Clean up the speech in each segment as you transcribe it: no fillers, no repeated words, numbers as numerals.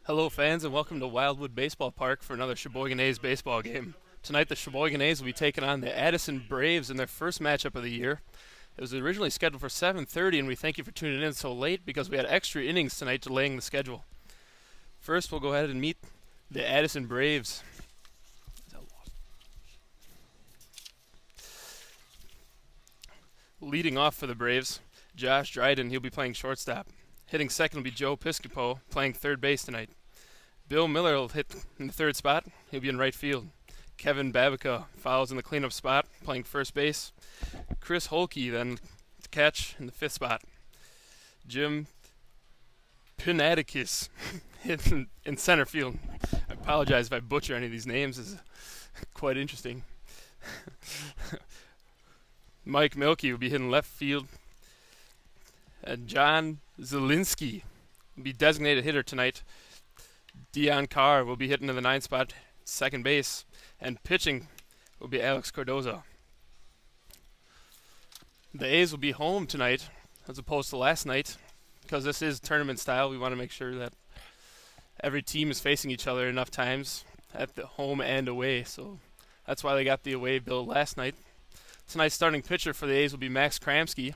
Hello, fans, and welcome to Wildwood Baseball Park for another Sheboygan A's baseball game. Tonight, the Sheboygan A's will be taking on the Addison Braves in their first matchup of the year. It was originally scheduled for 7:30, and we thank you for tuning in so late because we had extra innings tonight delaying the schedule. First, we'll go ahead and meet the Addison Braves. Leading off for the Braves, Josh Dryden. He'll be playing shortstop. Hitting second will be Joe Piscopo, playing third base tonight. Bill Miller will hit in the third spot. He'll be in right field. Kevin Babica follows in the cleanup spot, playing first base. Chris Holke then to catch in the fifth spot. Jim Pinatikis hitting in center field. I apologize if I butcher any of these names. It's quite interesting. Mike Milkey will be hitting left field. And John Zielinski will be designated hitter tonight. Dion Carr will be hitting in the ninth spot, second base. And pitching will be Alex Cardoza. The A's will be home tonight as opposed to last night. Because this is tournament style, we want to make sure that every team is facing each other enough times at the home and away. So that's why they got the away bill last night. Tonight's starting pitcher for the A's will be Max Kramsky.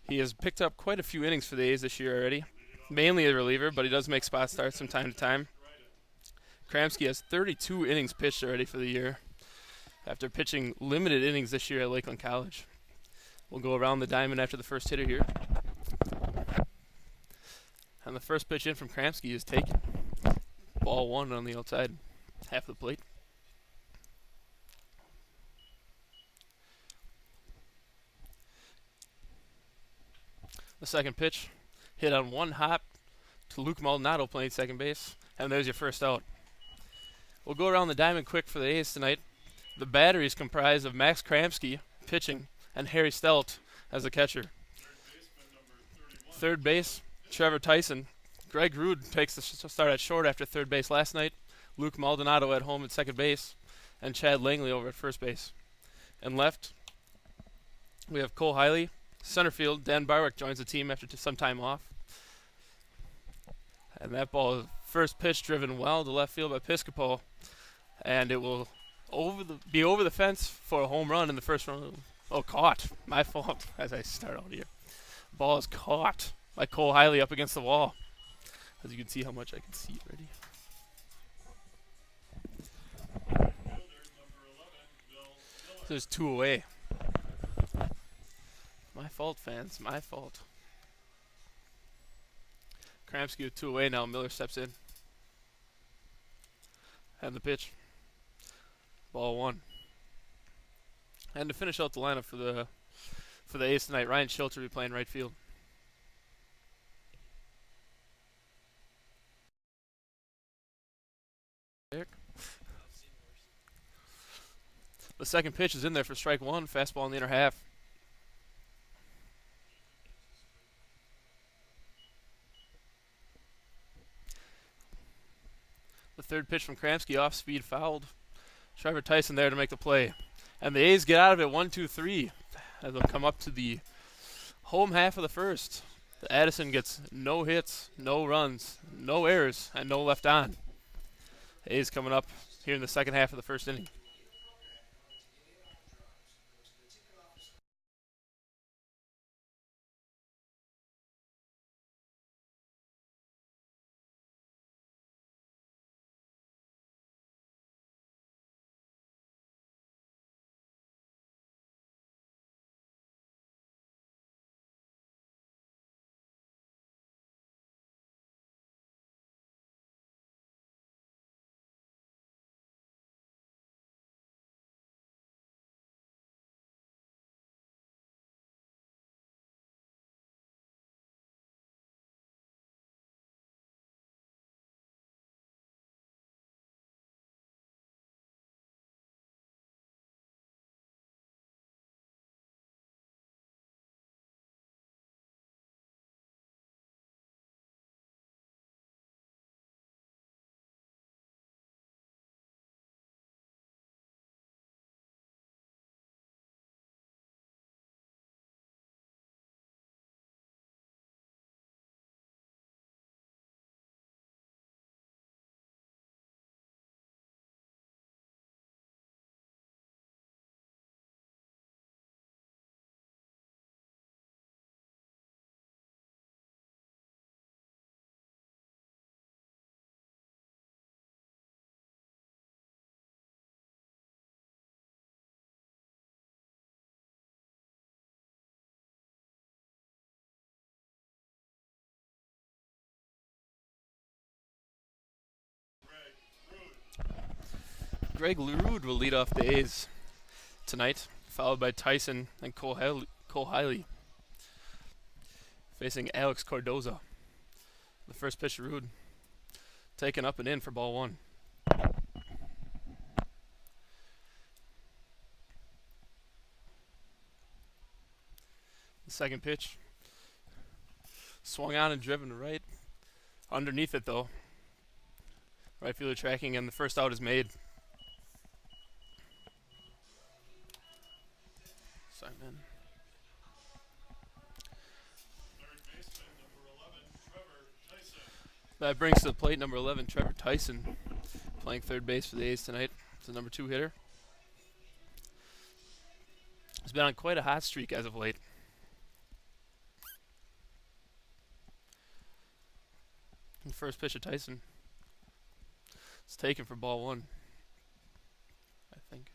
He has picked up quite a few innings for the A's this year already. Mainly a reliever, but he does make spot starts from time to time. Kramsky has 32 innings pitched already for the year after pitching limited innings this year at Lakeland College. We'll go around the diamond after the first hitter here. And the first pitch in from Kramsky is taken. Ball one on the outside half of the plate. The second pitch, hit on one hop to Luke Maldonado playing second base, and there's your first out. We'll go around the diamond quick for the A's tonight. The battery is comprised of Max Kramsky pitching and Harry Stelt as the catcher. Third base, Trevor Tyson. Greg Rude takes the start at short after third base last night. Luke Maldonado at home at second base, and Chad Langley over at first base. And left, we have Cole Hiley. Center field, Dan Barwick joins the team after some time off. And that ball is first pitch driven well to left field by Piscopo. And it will be over the fence for a home run in the first round. Oh, caught. My fault as I start out here. Ball is caught by Cole Hiley up against the wall. As you can see how much I can see already. There's two away. My fault, fans. My fault. Kramsky with two away now. Miller steps in. And the pitch. Ball one. And to finish out the lineup for the A's tonight, Ryan Schultz will be playing right field. The second pitch is in there for strike one. Fastball in the inner half. The third pitch from Kramsky off speed fouled. Trevor Tyson there to make the play. And the A's get out of it 1-2-3 as they'll come up to the home half of the first. The Addison gets no hits, no runs, no errors, and no left on. A's coming up here in the second half of the first inning. Greg Leroud will lead off the A's tonight, followed by Tyson and Cole Hiley facing Alex Cardoza. The first pitch, Leroud taken up and in for ball one. The second pitch, swung on and driven to right. Underneath it though. Right fielder tracking, and the first out is made. Simon. That brings to the plate number 11, Trevor Tyson, playing third base for the A's tonight. It's the number 2 hitter. He's been on quite a hot streak as of late. And the first pitch of Tyson, it's taken for ball one, I think.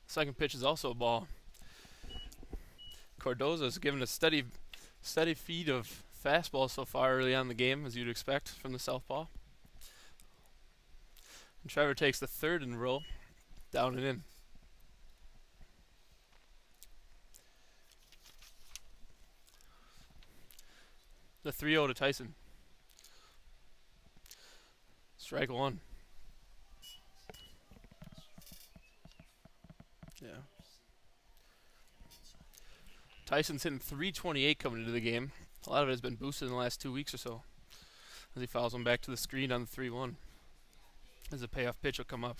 The second pitch is also a ball. Cardoza's given a steady feed of fastballs so far early on in the game, as you'd expect from the southpaw. And Trevor takes the third in a row, down and in. The 3-0 to Tyson. Strike one. Yeah. Tyson's hitting .328 coming into the game. A lot of it has been boosted in the last 2 weeks or so, as he fouls one back to the screen on the 3-1. As the payoff pitch will come up.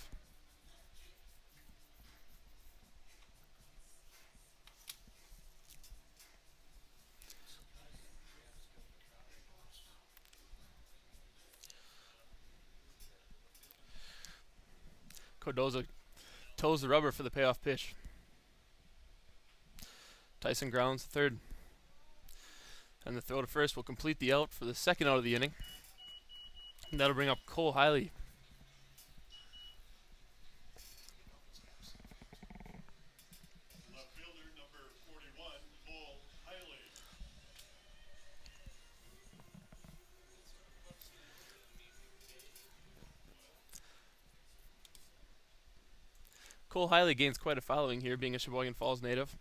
Cardoza toes the rubber for the payoff pitch. Tyson grounds third. And the throw to first will complete the out for the second out of the inning. And that'll bring up Cole Hiley. Left fielder number 41, Cole Hiley. Cole Hiley gains quite a following here, being a Sheboygan Falls native.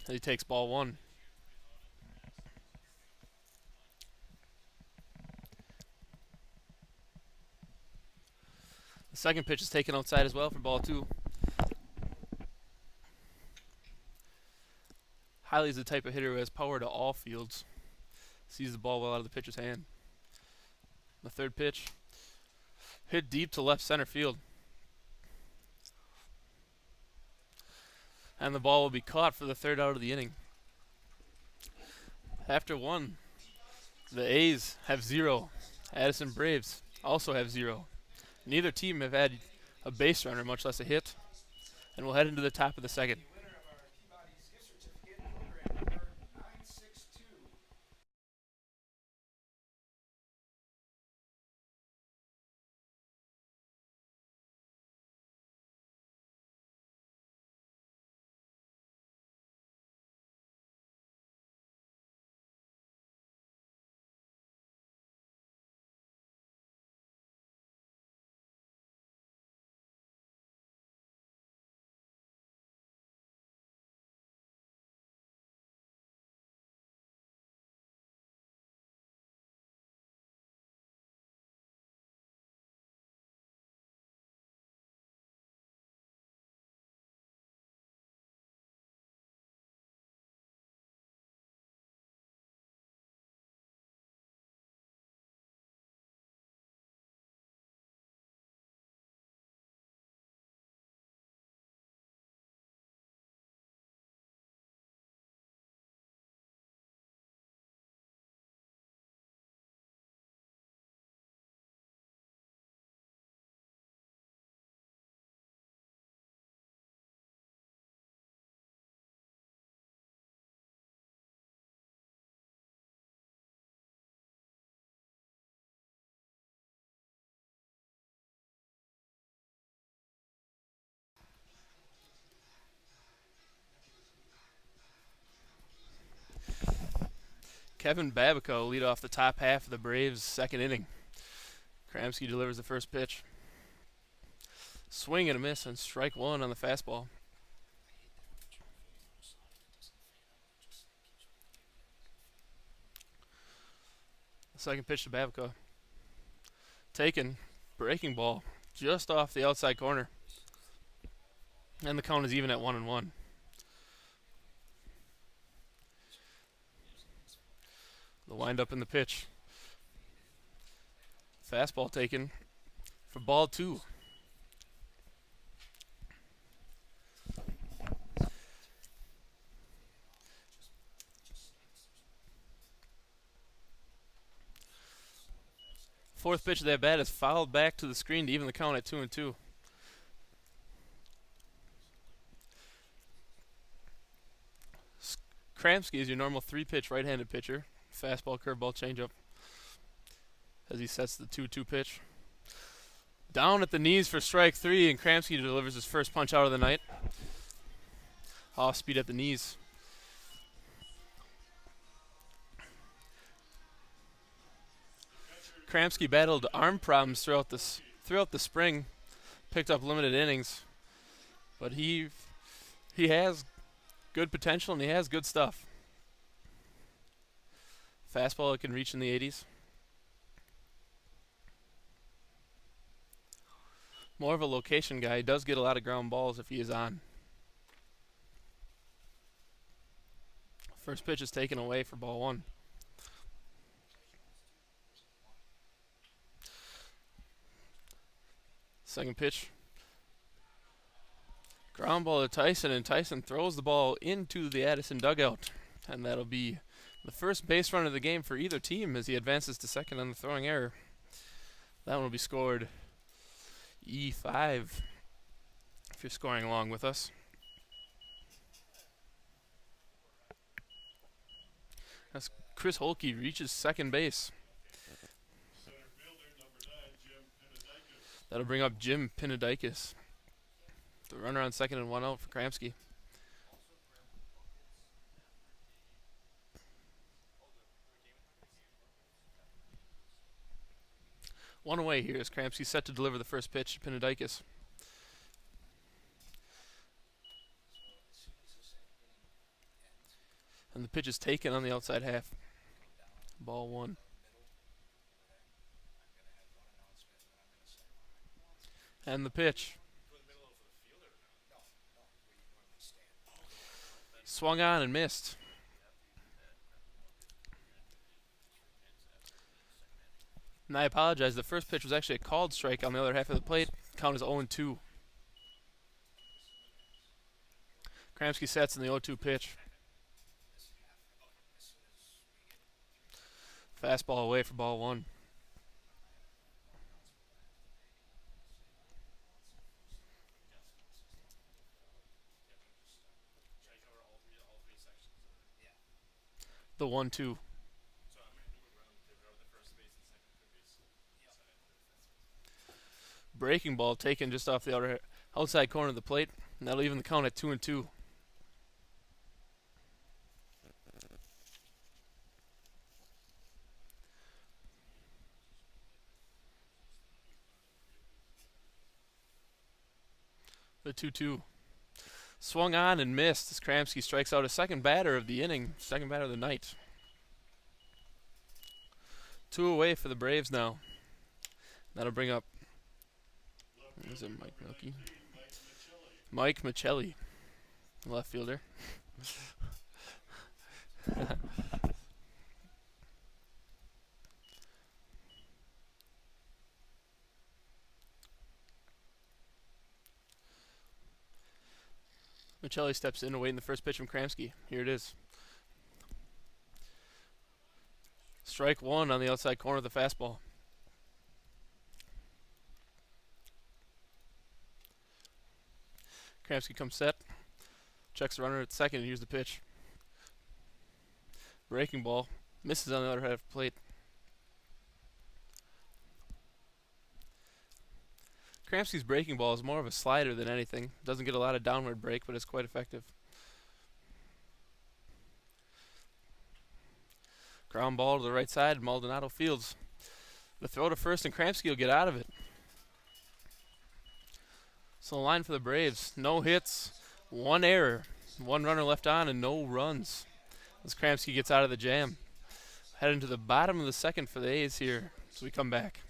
He takes ball one. The second pitch is taken outside as well for ball two. Hiley's the type of hitter who has power to all fields. Sees the ball well out of the pitcher's hand. The third pitch, hit deep to left center field. And the ball will be caught for the third out of the inning. After one, the A's have 0. Addison Braves also have 0. Neither team have had a base runner, much less a hit. And we'll head into the top of the second. Kevin Babica will lead off the top half of the Braves' second inning. Kramski delivers the first pitch. Swing and a miss on strike one on the fastball. The second pitch to Babica. Taken. Breaking ball. Just off the outside corner. And the count is even at 1-1. The windup in the pitch. Fastball taken for ball two. Fourth pitch of that bat is fouled back to the screen to even the count at 2-2. Kramski is your normal three-pitch right-handed pitcher. Fastball, curveball, changeup. As he sets the 2-2 pitch. Down at the knees for strike three, and Kramski delivers his first punch out of the night. Off speed at the knees. Kramski battled arm problems throughout the spring, picked up limited innings, but he has good potential and he has good stuff. Fastball that can reach in the 80s. More of a location guy. He does get a lot of ground balls if he is on. First pitch is taken away for ball one. Second pitch. Ground ball to Tyson, and Tyson throws the ball into the Addison dugout. And that'll be the first base run of the game for either team as he advances to second on the throwing error. That one will be scored E5 if you're scoring along with us. As Chris Holke reaches second base. Center fielder number 9, Jim Pinadikis. That'll bring up Jim Pinadikis. The runner on second and one out for Kramski. One away here as Kramski set to deliver the first pitch to Pinadikis. And the pitch is taken on the outside half. Ball one. And the pitch. Swung on and missed. And I apologize, the first pitch was actually a called strike on the other half of the plate. Count is 0-2. Kramski sets in the 0-2 pitch. Fastball away for ball one. The 1-2. Breaking ball taken just off the outside corner of the plate. And that'll even the count at 2-2. The 2-2. Swung on and missed as Kramski strikes out a second batter of the inning, second batter of the night. 2 away for the Braves now. That'll bring up, is it Mike Milkey? Mike Michelli, left fielder. Michelli steps in, awaiting the first pitch from Kramski. Here it is. Strike one on the outside corner of the fastball. Kramski comes set. Checks the runner at second and here's the pitch. Breaking ball. Misses on the other half of the plate. Kramski's breaking ball is more of a slider than anything. Doesn't get a lot of downward break, but it's quite effective. Ground ball to the right side. Maldonado fields the throw to first, and Kramsky will get out of it. So the line for the Braves: no hits, one error, one runner left on, and no runs as Kramsky gets out of the jam. Heading to the bottom of the second for the A's here as we come back.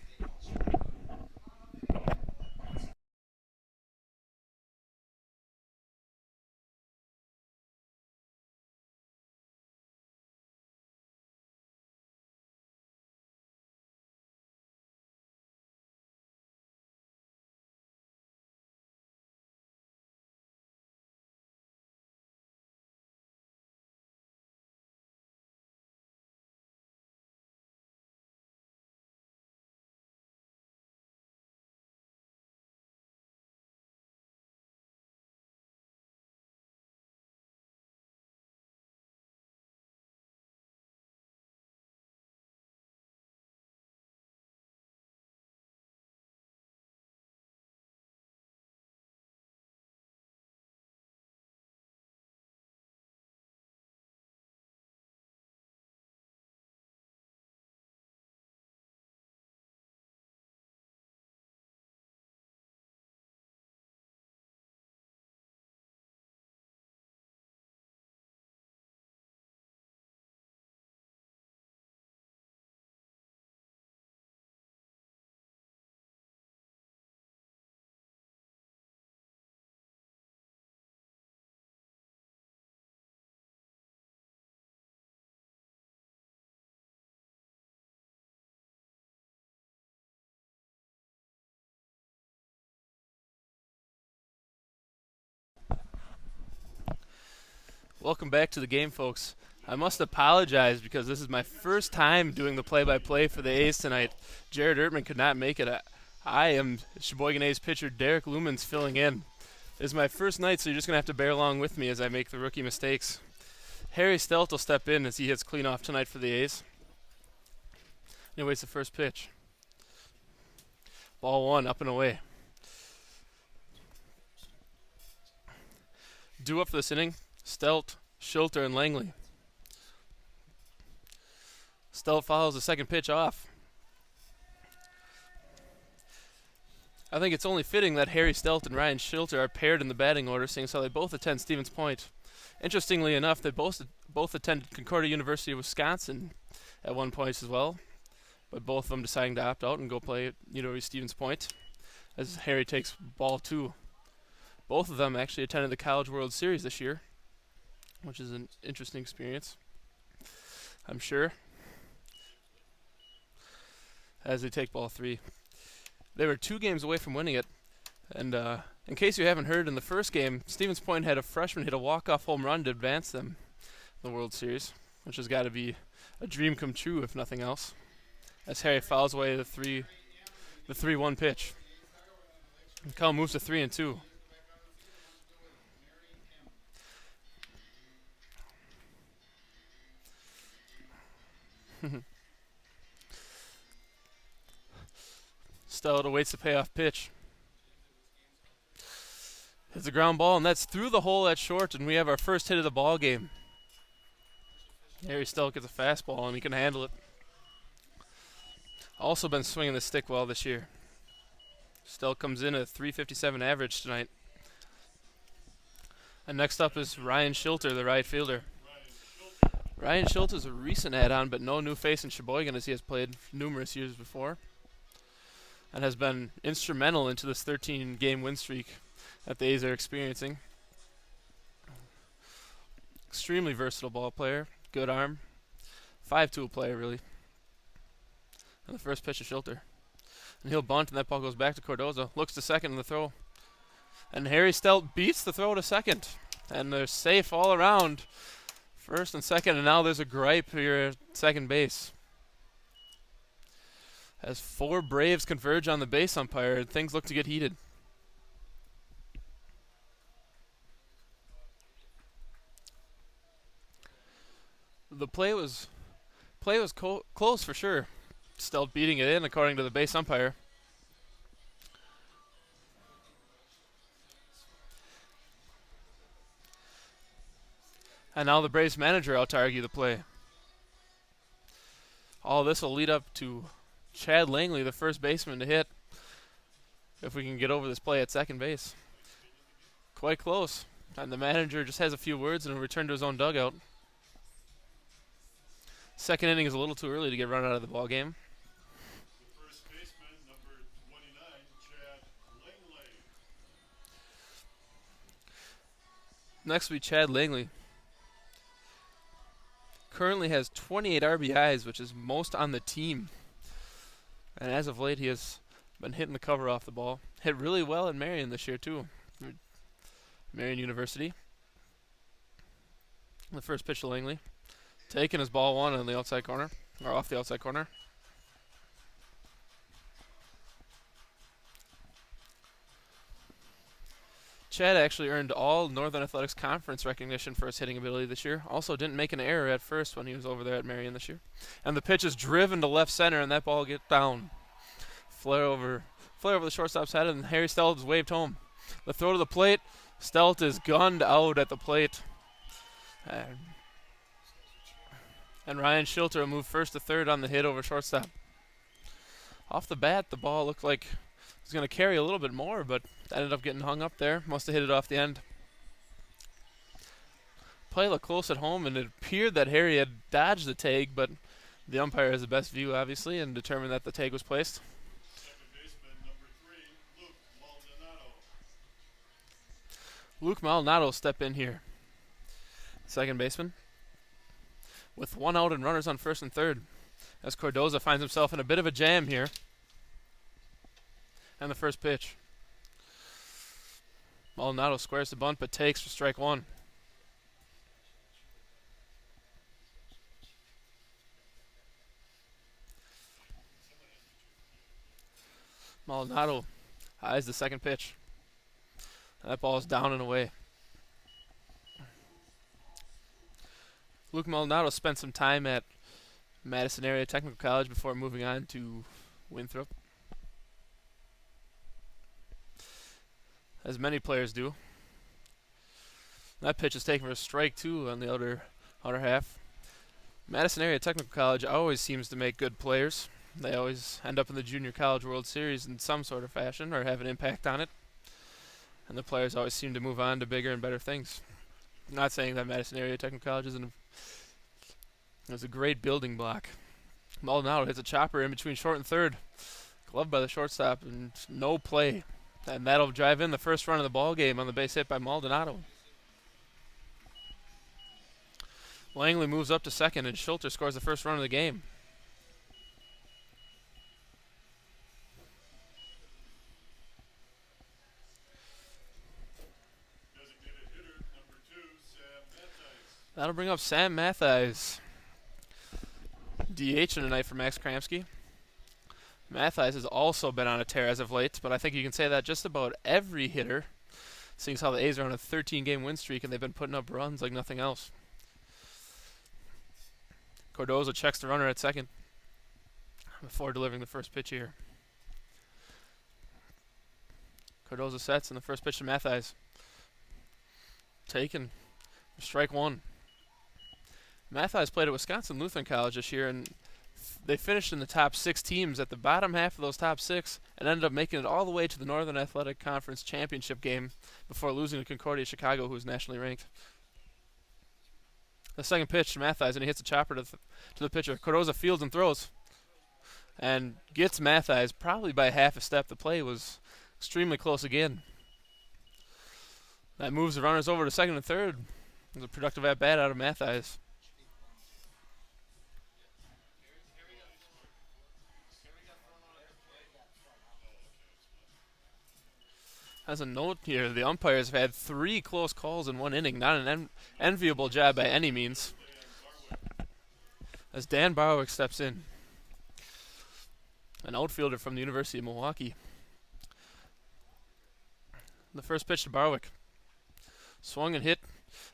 Welcome back to the game, folks. I must apologize because this is my first time doing the play-by-play for the A's tonight. Jared Ertman could not make it. I am Sheboygan A's pitcher Derek Lumens filling in. This is my first night, so you're just going to have to bear along with me as I make the rookie mistakes. Harry Stelt will step in as he hits cleanoff tonight for the A's. He waits the first pitch. Ball one, up and away. Due up for this inning: Stelt, Schulter, and Langley. Stelt follows the second pitch off. I think it's only fitting that Harry Stelt and Ryan Schulter are paired in the batting order, seeing as how they both attend Stevens Point. Interestingly enough, they both attended Concordia University of Wisconsin at one point as well, but both of them deciding to opt out and go play at University of Stevens Point as Harry takes ball two. Both of them actually attended the College World Series this year, which is an interesting experience, I'm sure, as they take ball three. They were 2 games away from winning it, and in case you haven't heard, in the first game, Stevens Point had a freshman hit a walk-off home run to advance them in the World Series, which has got to be a dream come true, if nothing else, as Harry fouls away the 3-1 pitch. The count moves to 3-2. Stelt awaits the payoff pitch. It's a ground ball, and that's through the hole at short, and we have our first hit of the ball game. Harry Stelt gets a fastball, and he can handle it. Also been swinging the stick well this year. Stelt comes in at a .357 average tonight. And next up is Ryan Schulter, the right fielder. Ryan Schulter is a recent add-on, but no new face in Sheboygan, as he has played numerous years before, and has been instrumental into this 13-game win streak that the A's are experiencing. Extremely versatile ball player, good arm, 5-tool player really. And the first pitch to Schulter, and he'll bunt, and that ball goes back to Cardozo. Looks to second in the throw, and Harry Stelt beats the throw to second, and they're safe all around, first and second, and now there's a gripe here at second base. As 4 Braves converge on the base umpire, things look to get heated. The play was close for sure. Stelt beating it in according to the base umpire. And now the Braves manager out to argue the play. All this will lead up to Chad Langley, the first baseman, to hit if we can get over this play at second base. Quite close. And the manager just has a few words and will return to his own dugout. Second inning is a little too early to get run out of the ball game. The first baseman, number 29, Chad Langley. Next will be Chad Langley. Currently has 28 RBIs, which is most on the team. And as of late, he has been hitting the cover off the ball. Hit really well at Marion this year, too. Marion University. The first pitch to Langley. Taking his ball one on the outside corner, or off the outside corner. Chad actually earned all Northern Athletics Conference recognition for his hitting ability this year. Also didn't make an error at first when he was over there at Marion this year. And the pitch is driven to left center, and that ball gets down. Flare over the shortstop's head, and Harry Stelt is waved home. The throw to the plate. Stelt is gunned out at the plate. And Ryan Schilter will move first to third on the hit over shortstop. Off the bat, the ball looked like it was going to carry a little bit more, but ended up getting hung up there. Must have hit it off the end. Play looked close at home, and it appeared that Harry had dodged the tag, but the umpire has the best view, obviously, and determined that the tag was placed. Second baseman, number 3, Luke Maldonado. Luke Maldonado will step in here. Second baseman. With one out and runners on first and third, as Cordoza finds himself in a bit of a jam here. And the first pitch. Maldonado squares the bunt but takes for strike one. Maldonado eyes the second pitch. That ball is down and away. Luke Maldonado spent some time at Madison Area Technical College before moving on to Winthrop, as many players do. That pitch is taken for a strike two on the outer half. Madison Area Technical College always seems to make good players. They always end up in the Junior College World Series in some sort of fashion or have an impact on it. And the players always seem to move on to bigger and better things. I'm not saying that Madison Area Technical College isn't a great building block. Maldonado hits a chopper in between short and third. Gloved by the shortstop and no play. And that'll drive in the first run of the ball game on the base hit by Maldonado. Langley moves up to second, and Schulter scores the first run of the game. Designated hitter, number 2, Sam Mattheis. That'll bring up Sam Mattheis. DH tonight for Max Kramsky. Mattheis has also been on a tear as of late, but I think you can say that just about every hitter, seeing as how the A's are on a 13-game win streak and they've been putting up runs like nothing else. Cordoza checks the runner at second before delivering the first pitch here. Cordoza sets, and the first pitch to Mattheis. Taken for strike one. Mattheis played at Wisconsin Lutheran College this year, and they finished in the top 6 teams at the bottom half of those top 6 and ended up making it all the way to the Northern Athletic Conference Championship game before losing to Concordia Chicago, who was nationally ranked. The second pitch to Mattheis, and he hits a chopper to the pitcher. Cordoza fields and throws and gets Mattheis probably by half a step. The play was extremely close again. That moves the runners over to second and third. It was a productive at-bat out of Mattheis. As a note here, the umpires have had 3 close calls in one inning. Not an enviable job by any means. As Dan Barwick steps in, an outfielder from the University of Milwaukee. The first pitch to Barwick. Swung and hit.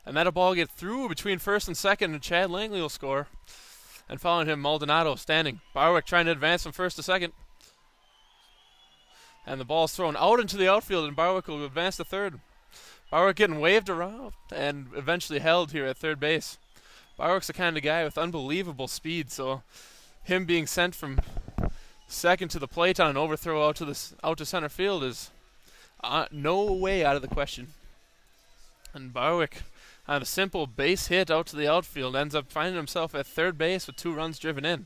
And that'll ball get through between first and second, and Chad Langley will score. And following him, Maldonado standing. Barwick trying to advance from first to second. And the ball's thrown out into the outfield, and Barwick will advance to third. Barwick getting waved around and eventually held here at third base. Barwick's the kind of guy with unbelievable speed, so him being sent from second to the plate on an overthrow out to center field is no way out of the question. And Barwick, on a simple base hit out to the outfield, ends up finding himself at third base with 2 runs driven in.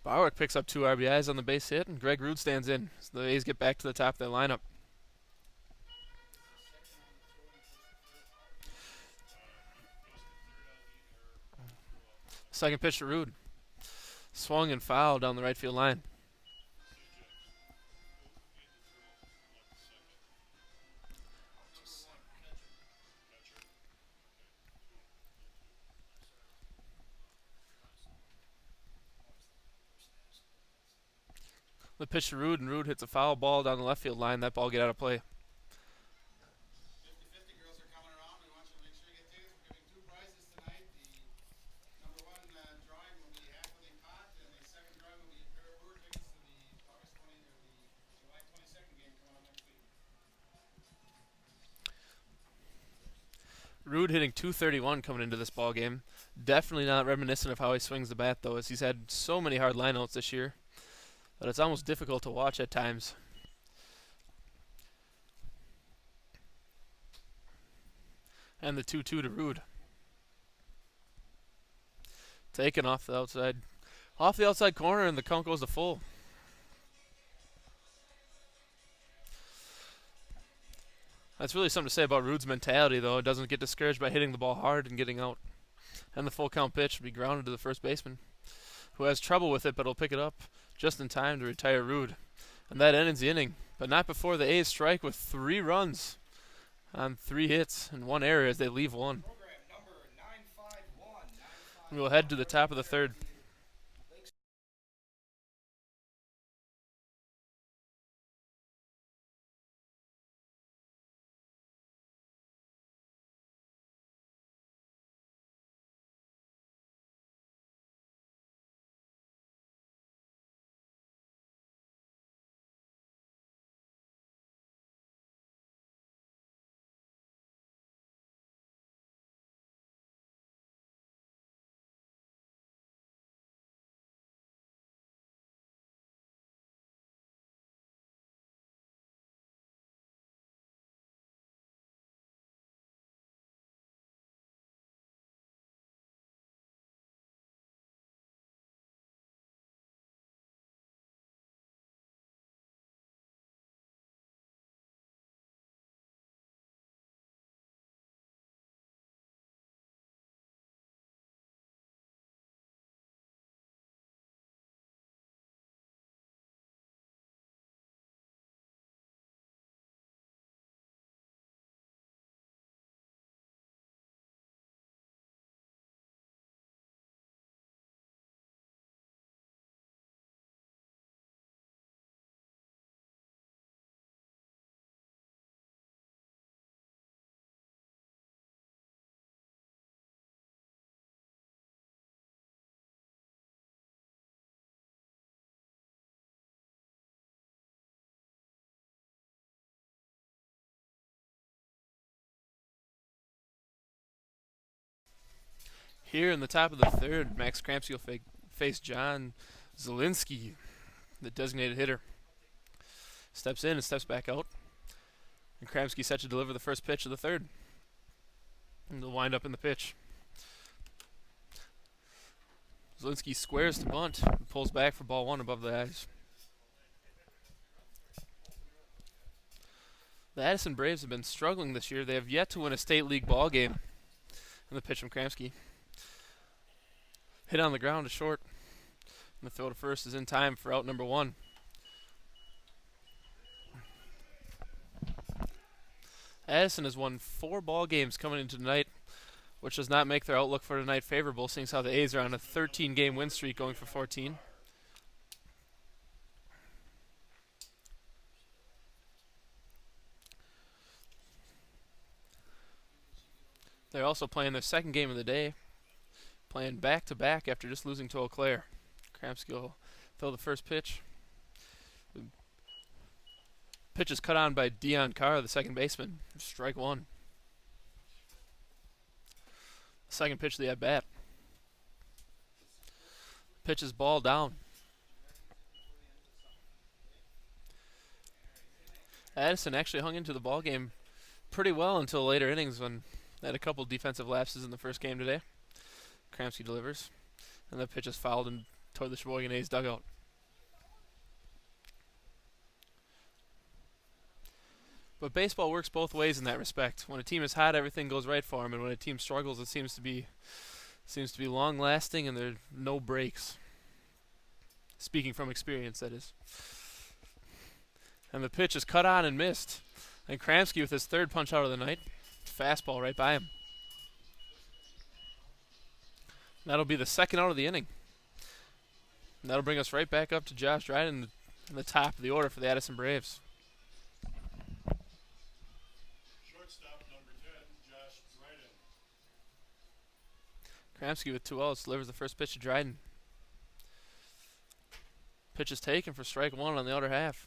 Barwick picks up 2 RBIs on the base hit, and Greg Rood stands in. So the A's get back to the top of their lineup. Second pitch to Rood. Swung and fouled down the right field line. The pitch to Rood, and Rood hits a foul ball down the left field line. That ball get out of play. 50-50 girls are coming around. We want you to make sure you get tickets. We're giving 2 prizes tonight. The number 1 drawing will be half of the pot, and the second drawing will be a pair of Brewer tickets to the August 20 or the July 22nd game coming up next week. Rood hitting .231 coming into this ball game. Definitely not reminiscent of how he swings the bat, though, as he's had so many hard lineouts this year that it's almost difficult to watch at times. And the 2-2 to Rood. Taken off the outside corner, and the count goes to full. That's really something to say about Rood's mentality, though. It doesn't get discouraged by hitting the ball hard and getting out. And the full count pitch will be grounded to the first baseman, who has trouble with it, but will pick it up just in time to retire Rood. And that ends the inning, but not before the A's strike with 3 runs on 3 hits and 1 error as they leave 1. Program number 951. We will head to the top of the third. Here in the top of the third, Max Kramsky will face John Zielinski, the designated hitter. Steps in and steps back out. And Kramsky set to deliver the first pitch of the third. And they'll wind up in the pitch. Zielinski squares to bunt and pulls back for ball 1 above the eyes. The Addison Braves have been struggling this year. They have yet to win a state league ball game. And the pitch from Kramsky. Hit on the ground to short. And the throw to first is in time for out number 1. Addison has won 4 ball games coming into tonight, which does not make their outlook for tonight favorable, seeing as how the A's are on a 13-game win streak going for 14. They're also playing their second game of the day, playing back-to-back after just losing to Eau Claire. Kramsky will throw the first pitch. Pitch is cut on by Dion Carr, the second baseman. Strike one. Second pitch of the at-bat. Pitch is ball down. Addison actually hung into the ball game pretty well until later innings when they had a couple defensive lapses in the first game today. Kramsky delivers, and the pitch is fouled and toward the Sheboygan A's dugout. But baseball works both ways in that respect. When a team is hot, everything goes right for them, and when a team struggles, it seems to be long-lasting, and there are no breaks. Speaking from experience, that is. And the pitch is cut on and missed. And Kramsky with his third punch out of the night. Fastball right by him. That'll be the second out of the inning. And that'll bring us right back up to Josh Dryden in the top of the order for the Addison Braves. Shortstop number 10, Josh Dryden. Kramsky with 2 outs delivers the first pitch to Dryden. Pitch is taken for strike one on the outer half.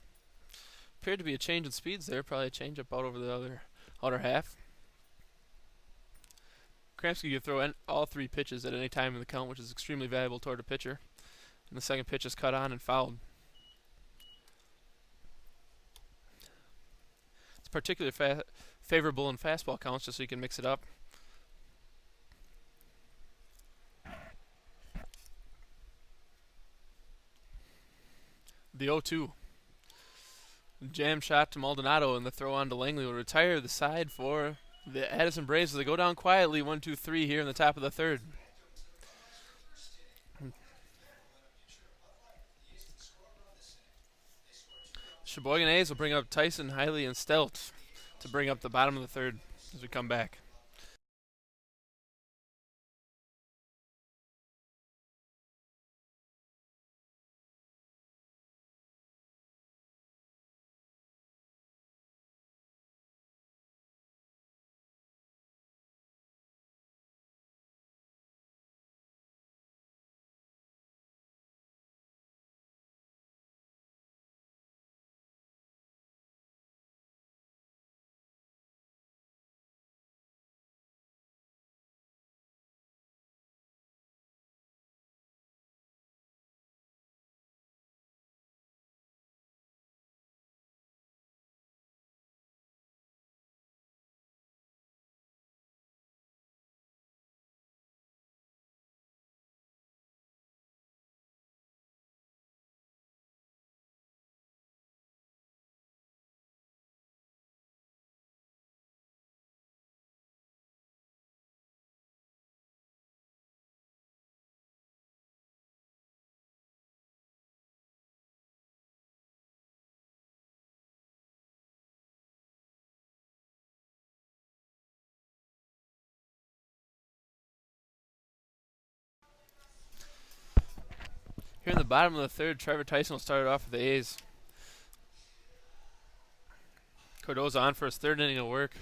Appeared to be a change in speeds there, probably a change up out over the outer half. Kramsky can throw all 3 pitches at any time in the count, which is extremely valuable toward a pitcher. And the second pitch is cut on and fouled. It's particularly favorable in fastball counts, just so you can mix it up. The 0-2. Jam shot to Maldonado, and the throw on to Langley will retire the side for the Addison Braves as they go down quietly 1-2-3 here in the top of the third. Sheboygan A's will bring up Tyson, Hiley, and Stelt to bring up the bottom of the third as we come back. Here in the bottom of the third, Trevor Tyson will start it off for the A's. Cardoza on for his third inning of work.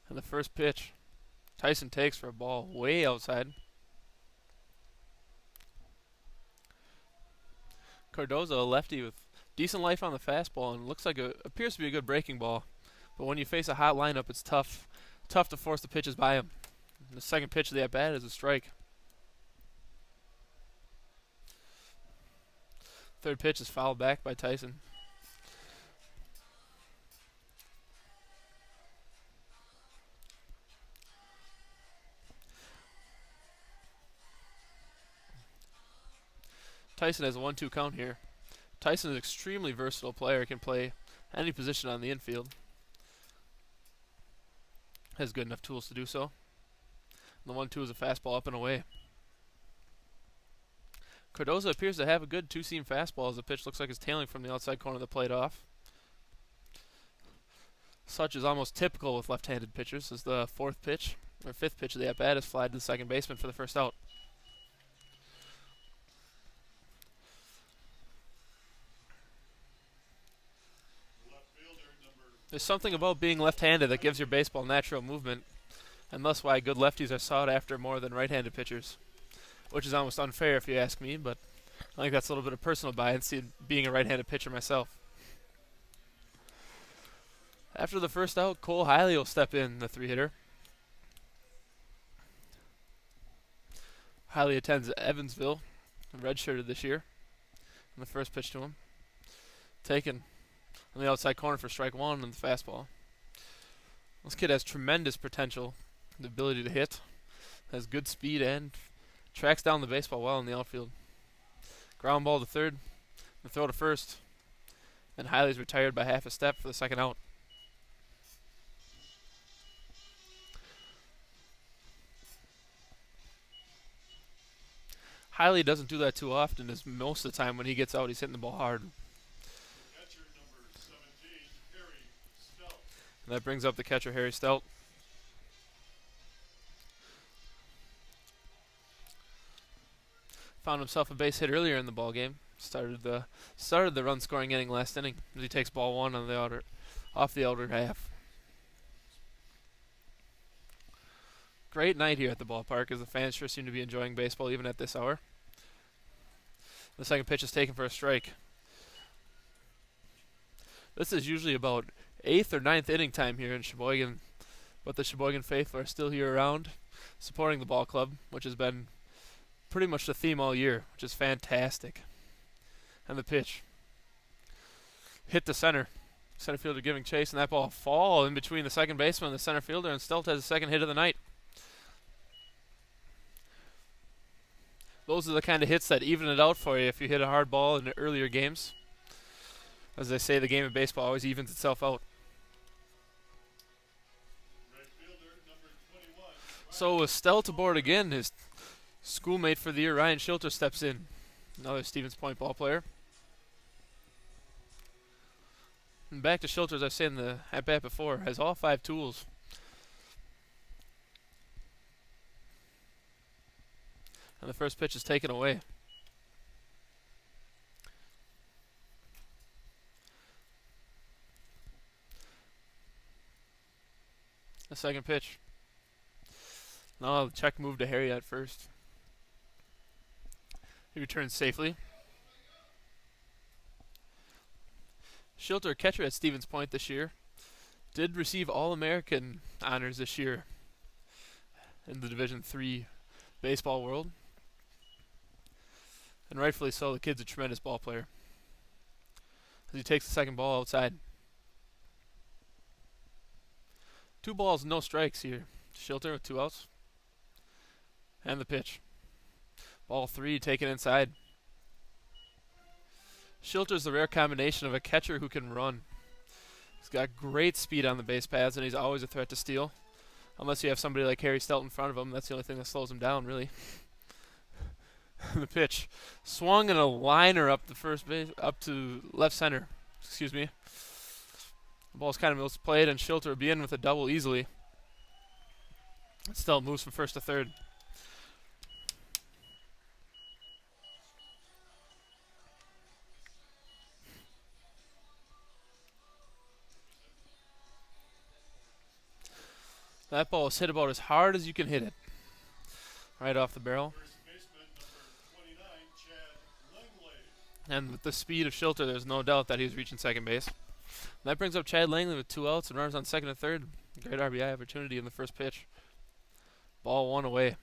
And the first pitch, Tyson takes for a ball way outside. Cardoza, a lefty with decent life on the fastball, and looks like appears to be a good breaking ball. But when you face a hot lineup, it's tough to force the pitches by him. And the second pitch of the at-bat is a strike. Third pitch is fouled back by Tyson. Tyson has a 1-2 count here. Tyson is an extremely versatile player, can play any position on the infield. Has good enough tools to do so. And the 1-2 is a fastball up and away. Cardoza appears to have a good two-seam fastball as the pitch looks like it's tailing from the outside corner of the plate off. Such is almost typical with left-handed pitchers as the fifth pitch of the at-bat is flied to the second baseman for the first out. There's something about being left-handed that gives your baseball natural movement, and thus why good lefties are sought after more than right-handed pitchers. Which is almost unfair if you ask me, but I think that's a little bit of personal bias, being a right-handed pitcher myself. After the first out, Cole Hiley will step in, the 3-hitter. Hiley attends Evansville, redshirted this year. And the first pitch to him, taken on the outside corner for strike one on the fastball. This kid has tremendous potential, the ability to hit, has good speed, and tracks down the baseball well in the outfield. Ground ball to third, the throw to first, and Hiley's retired by half a step for the second out. Hiley doesn't do that too often, as most of the time when he gets out, he's hitting the ball hard. Catcher number 17, Harry Stout. And that brings up the catcher, Harry Stout. Found himself a base hit earlier in the ball game. Started the run scoring inning last inning as he takes ball one on the off the outer half. Great night here at the ballpark as the fans sure seem to be enjoying baseball even at this hour. The second pitch is taken for a strike. This is usually about 8th or 9th inning time here in Sheboygan, but the Sheboygan faithful are still here around, supporting the ball club, which has been pretty much the theme all year, which is fantastic. And the pitch hit the center. Center fielder giving chase, and that ball fall in between the second baseman and the center fielder, and Stelt has the second hit of the night. Those are the kind of hits that even it out for you if you hit a hard ball in the earlier games. As they say, the game of baseball always evens itself out. Right fielder number 21. So with Stelt aboard again, his schoolmate for the year, Ryan Schilter, steps in. Another Stevens Point ball player. And back to Schilter, as I said in the at-bat before, has all 5 tools. And the first pitch is taken away. The second pitch. No, the check move to Harry at first. He returns safely. Schilter, catcher at Stevens Point this year, did receive All-American honors this year in the Division III baseball world. And rightfully so, the kid's a tremendous ball player. As he takes the second ball outside. 2 balls, no strikes here. Schilter with 2 outs. And the pitch. Ball 3 taken inside. Schilter's the rare combination of a catcher who can run. He's got great speed on the base paths, and he's always a threat to steal. Unless you have somebody like Harry Stout in front of him, that's the only thing that slows him down, really. The pitch swung in a liner up the first base, up to left center. Excuse me. The ball's kind of misplayed, and Schilter will be in with a double easily. It still moves from first to third. That ball is hit about as hard as you can hit it. Right off the barrel. First baseman number 29, Chad Langley. And with the speed of Schilter, there's no doubt that he was reaching second base. And that brings up Chad Langley with 2 outs and runners on second and third. Great RBI opportunity in the first pitch. Ball 1 away.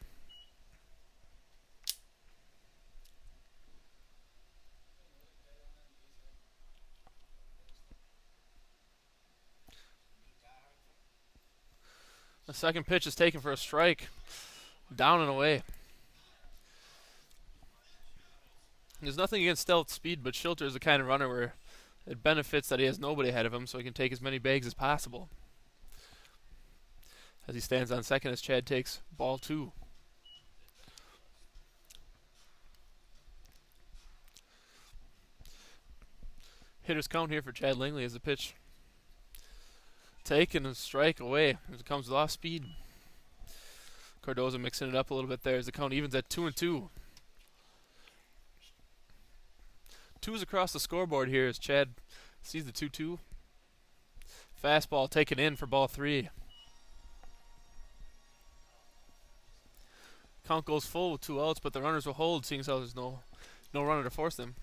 The second pitch is taken for a strike. Down and away. There's nothing against Stelt's speed, but Schilter is the kind of runner where it benefits that he has nobody ahead of him so he can take as many bags as possible. As he stands on second as Chad takes ball 2. Hitter's count here for Chad Langley as the pitch taken and strike away as it comes with off speed. Cardoza mixing it up a little bit there as the count evens at 2-2. 2's across the scoreboard here as Chad sees the 2-2. Fastball taken in for ball 3. Count goes full with 2 outs, but the runners will hold, seeing as how there's no No runner to force them.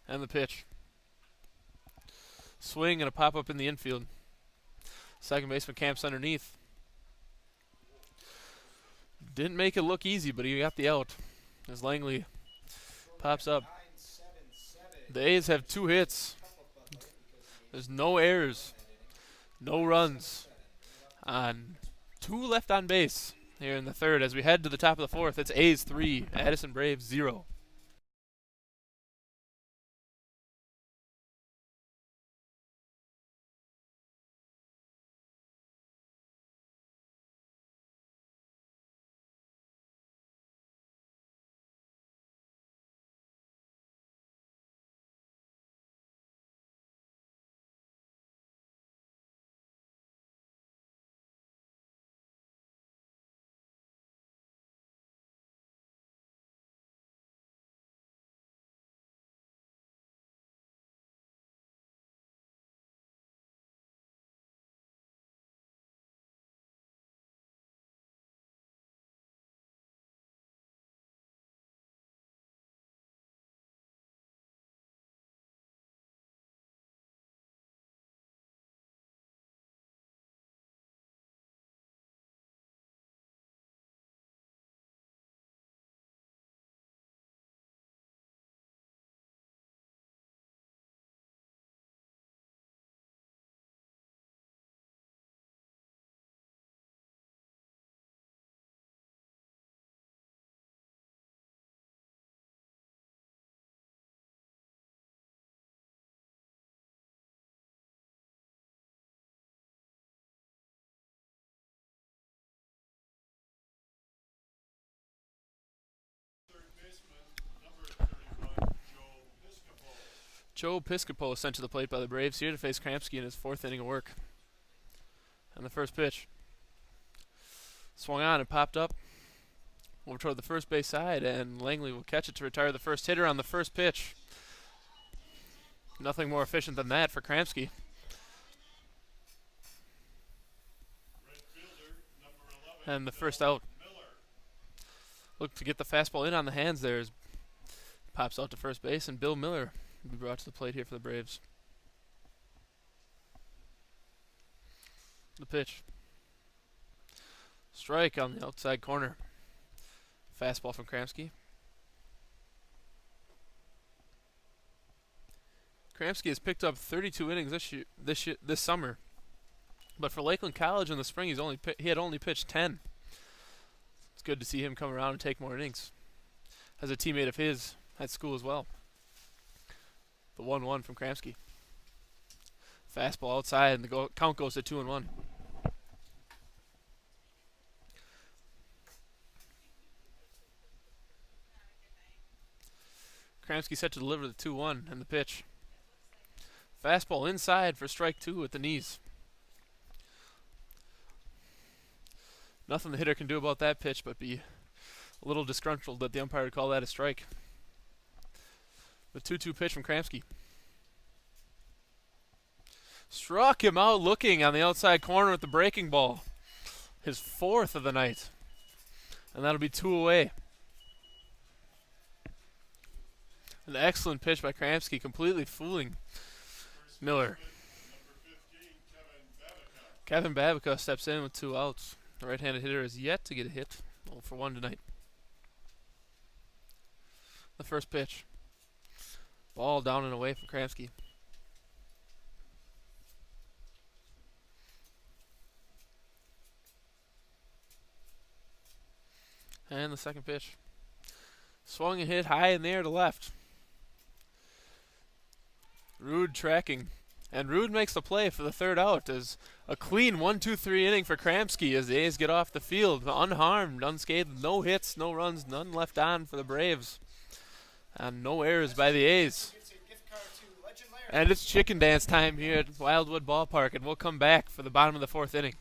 And the pitch. Swing and a pop up in the infield. Second baseman camps underneath. Didn't make it look easy, but he got the out. As Langley pops up. The A's have 2 hits. There's no errors. No runs. On 2 left on base here in the third. As we head to the top of the fourth, it's A's 3, Addison Braves 0. Third baseman, number 31, Joe Piscopo. Joe Piscopo is sent to the plate by the Braves here to face Kramski in his 4th inning of work. And the first pitch. Swung on and popped up over toward the first base side, and Langley will catch it to retire the first hitter on the first pitch. Nothing more efficient than that for Kramski. Right fielder, number 11, And the first out. Miller. Look to get the fastball in on the hands there. As pops out to first base, and Bill Miller will be brought to the plate here for the Braves. The pitch. Strike on the outside corner. Fastball from Kramski. Kramski has picked up 32 innings this summer, but for Lakeland College in the spring, he had only pitched 10. It's good to see him come around and take more innings. As a teammate of his at school as well. The 1-1 from Kramski. Fastball outside, and the count goes to 2-1. Kramski set to deliver the 2-1 and the pitch. Fastball inside for strike 2 at the knees. Nothing the hitter can do about that pitch but be a little disgruntled that the umpire would call that a strike. The 2-2 pitch from Kramski. Struck him out looking on the outside corner with the breaking ball. His 4th of the night. And that'll be 2 away. An excellent pitch by Kramski, completely fooling Miller. Number 15, Kevin Kevin Babica. Babica steps in with 2 outs. The right-handed hitter is yet to get a hit. 0 for 1 tonight. The first pitch. Ball down and away from Kramski. And the second pitch. Swung and hit high in the air to left. Rude tracking. And Rude makes the play for the 3rd out as a clean 1-2-3 inning for Kramski as the A's get off the field unharmed, unscathed, no hits, no runs, none left on for the Braves. And no errors by the A's. And it's chicken dance time here at Wildwood Ballpark, and we'll come back for the bottom of the 4th inning.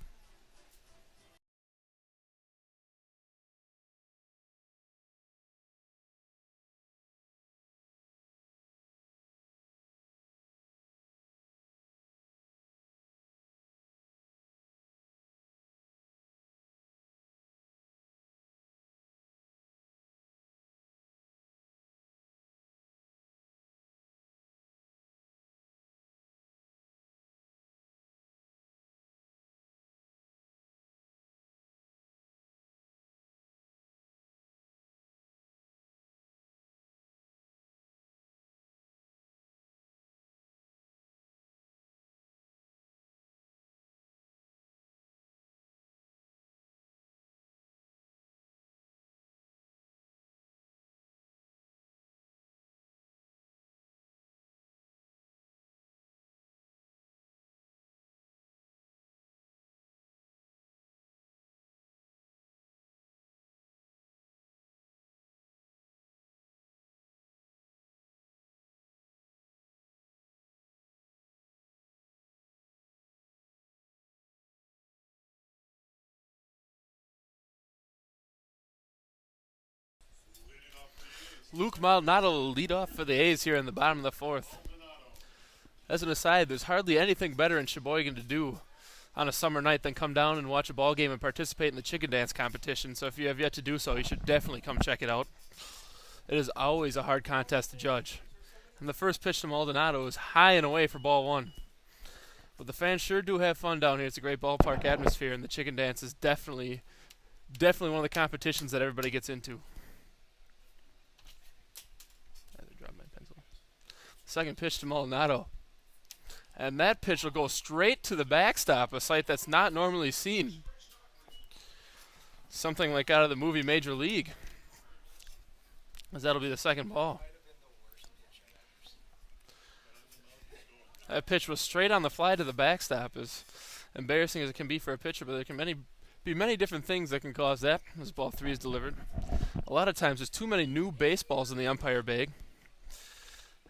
Luke Maldonado will lead off for the A's here in the bottom of the fourth. As an aside, there's hardly anything better in Sheboygan to do on a summer night than come down and watch a ball game and participate in the chicken dance competition. So if you have yet to do so, you should definitely come check it out. It is always a hard contest to judge. And the first pitch to Maldonado is high and away for ball one. But the fans sure do have fun down here. It's a great ballpark atmosphere, and the chicken dance is definitely one of the competitions that everybody gets into. I dropped my pencil. Second pitch to Maldonado. And that pitch will go straight to the backstop, a sight that's not normally seen. Something like out of the movie Major League. As that'll be the second ball. That pitch was straight on the fly to the backstop. As embarrassing as it can be for a pitcher, but there can be many different things that can cause that as ball three is delivered. A lot of times there's too many new baseballs in the umpire bag.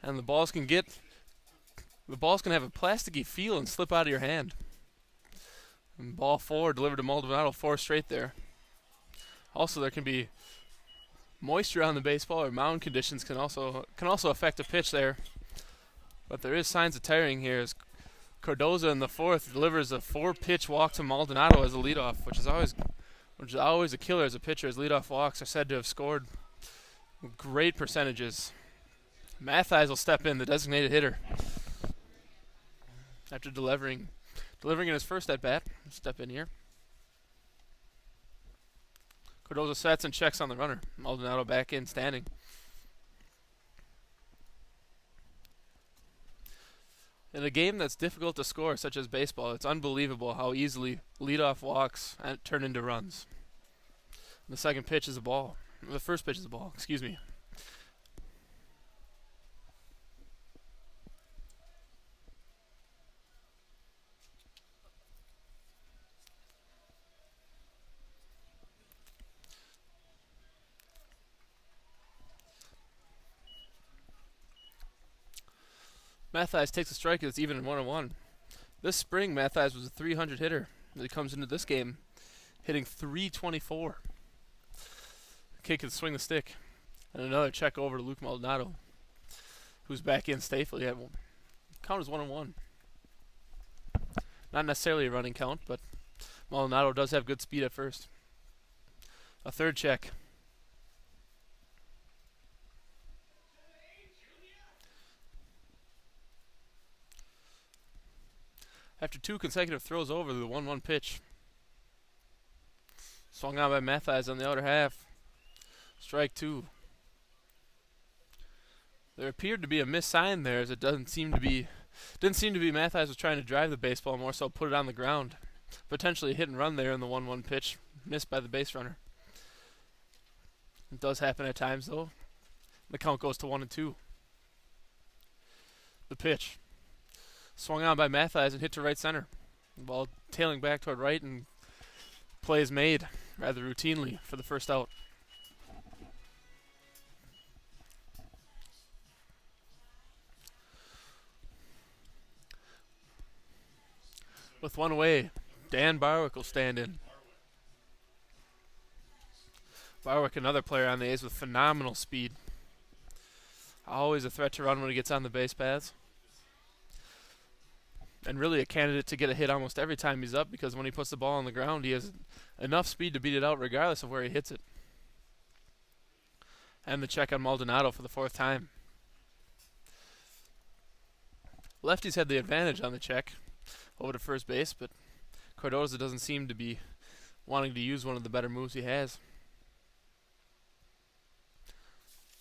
And the balls can have a plasticky feel and slip out of your hand. And ball four delivered to Maldonado, four straight there. Also, there can be moisture on the baseball, or mound conditions can also affect a pitch there. But there is signs of tiring here as Cardoza in the fourth delivers a 4-pitch walk to Maldonado as a leadoff, which is always a killer as a pitcher, as leadoff walks are said to have scored great percentages. Mathies will step in, the designated hitter. After delivering in his first at-bat, step in here. Cardoza sets and checks on the runner. Maldonado back in, standing. In a game that's difficult to score, such as baseball, it's unbelievable how easily leadoff walks turn into runs. The second pitch is a ball. The first pitch is a ball, excuse me. Mathies takes a strike. It's even in 1-1. This spring, Mathies was a 300 hitter. He comes into this game hitting 324. The kid can swing the stick. And another check over to Luke Maldonado, who's back in safely. Count is 1-1. Not necessarily a running count, but Maldonado does have good speed at first. A third check. After two consecutive throws over the 1-1 pitch. Swung on by Mathies on the outer half. Strike two. There appeared to be a missed sign there, as it didn't seem to be Mathies was trying to drive the baseball, more so put it on the ground. Potentially a hit and run there in the 1-1 pitch. Missed by the base runner. It does happen at times though. The count goes to 1-2. The pitch. Swung on by Mathies and hit to right center. The ball tailing back toward right, and play is made rather routinely for the first out. With one away, Dan Barwick will stand in. Barwick, another player on the A's with phenomenal speed. Always a threat to run when he gets on the base paths. And really a candidate to get a hit almost every time he's up, because when he puts the ball on the ground, he has enough speed to beat it out regardless of where he hits it. And the check on Maldonado for the fourth time. Lefties had the advantage on the check over to first base, but Cardoza doesn't seem to be wanting to use one of the better moves he has.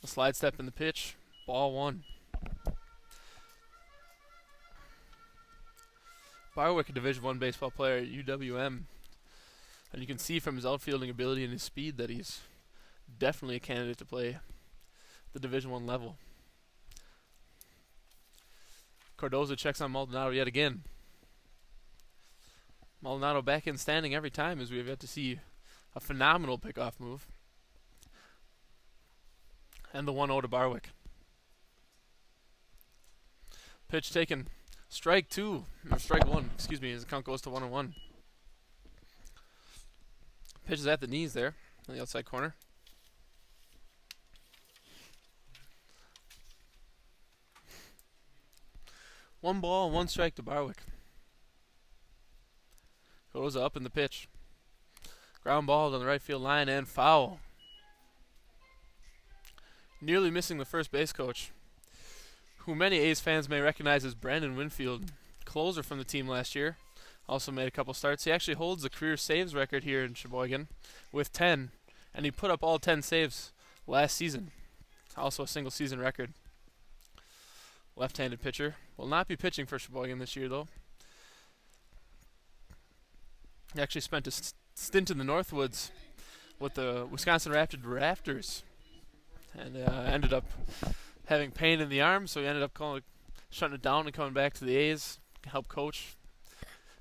A slide step in the pitch. Ball one. Barwick, a Division I baseball player at UWM, and you can see from his outfielding ability and his speed that he's definitely a candidate to play the Division I level. Cardoza checks on Maldonado yet again. Maldonado back in standing every time, as we have yet to see a phenomenal pickoff move. And the 1-0 to Barwick. Pitch taken. Strike one, excuse me, as the count goes to 1-1. Pitch is at the knees there, on the outside corner. 1 ball, 1 strike to Barwick. Goes up in the pitch. Ground ball on the right field line and foul. Nearly missing the first base coach, who many A's fans may recognize as Brandon Winfield, closer from the team last year. Also made a couple starts. He actually holds the career saves record here in Sheboygan with 10, and he put up all 10 saves last season. Also a single season record. Left-handed pitcher. Will not be pitching for Sheboygan this year, though. He actually spent a stint in the Northwoods with the Wisconsin Raptors, and ended up having pain in the arm, so he ended up shutting it down and coming back to the A's, help coach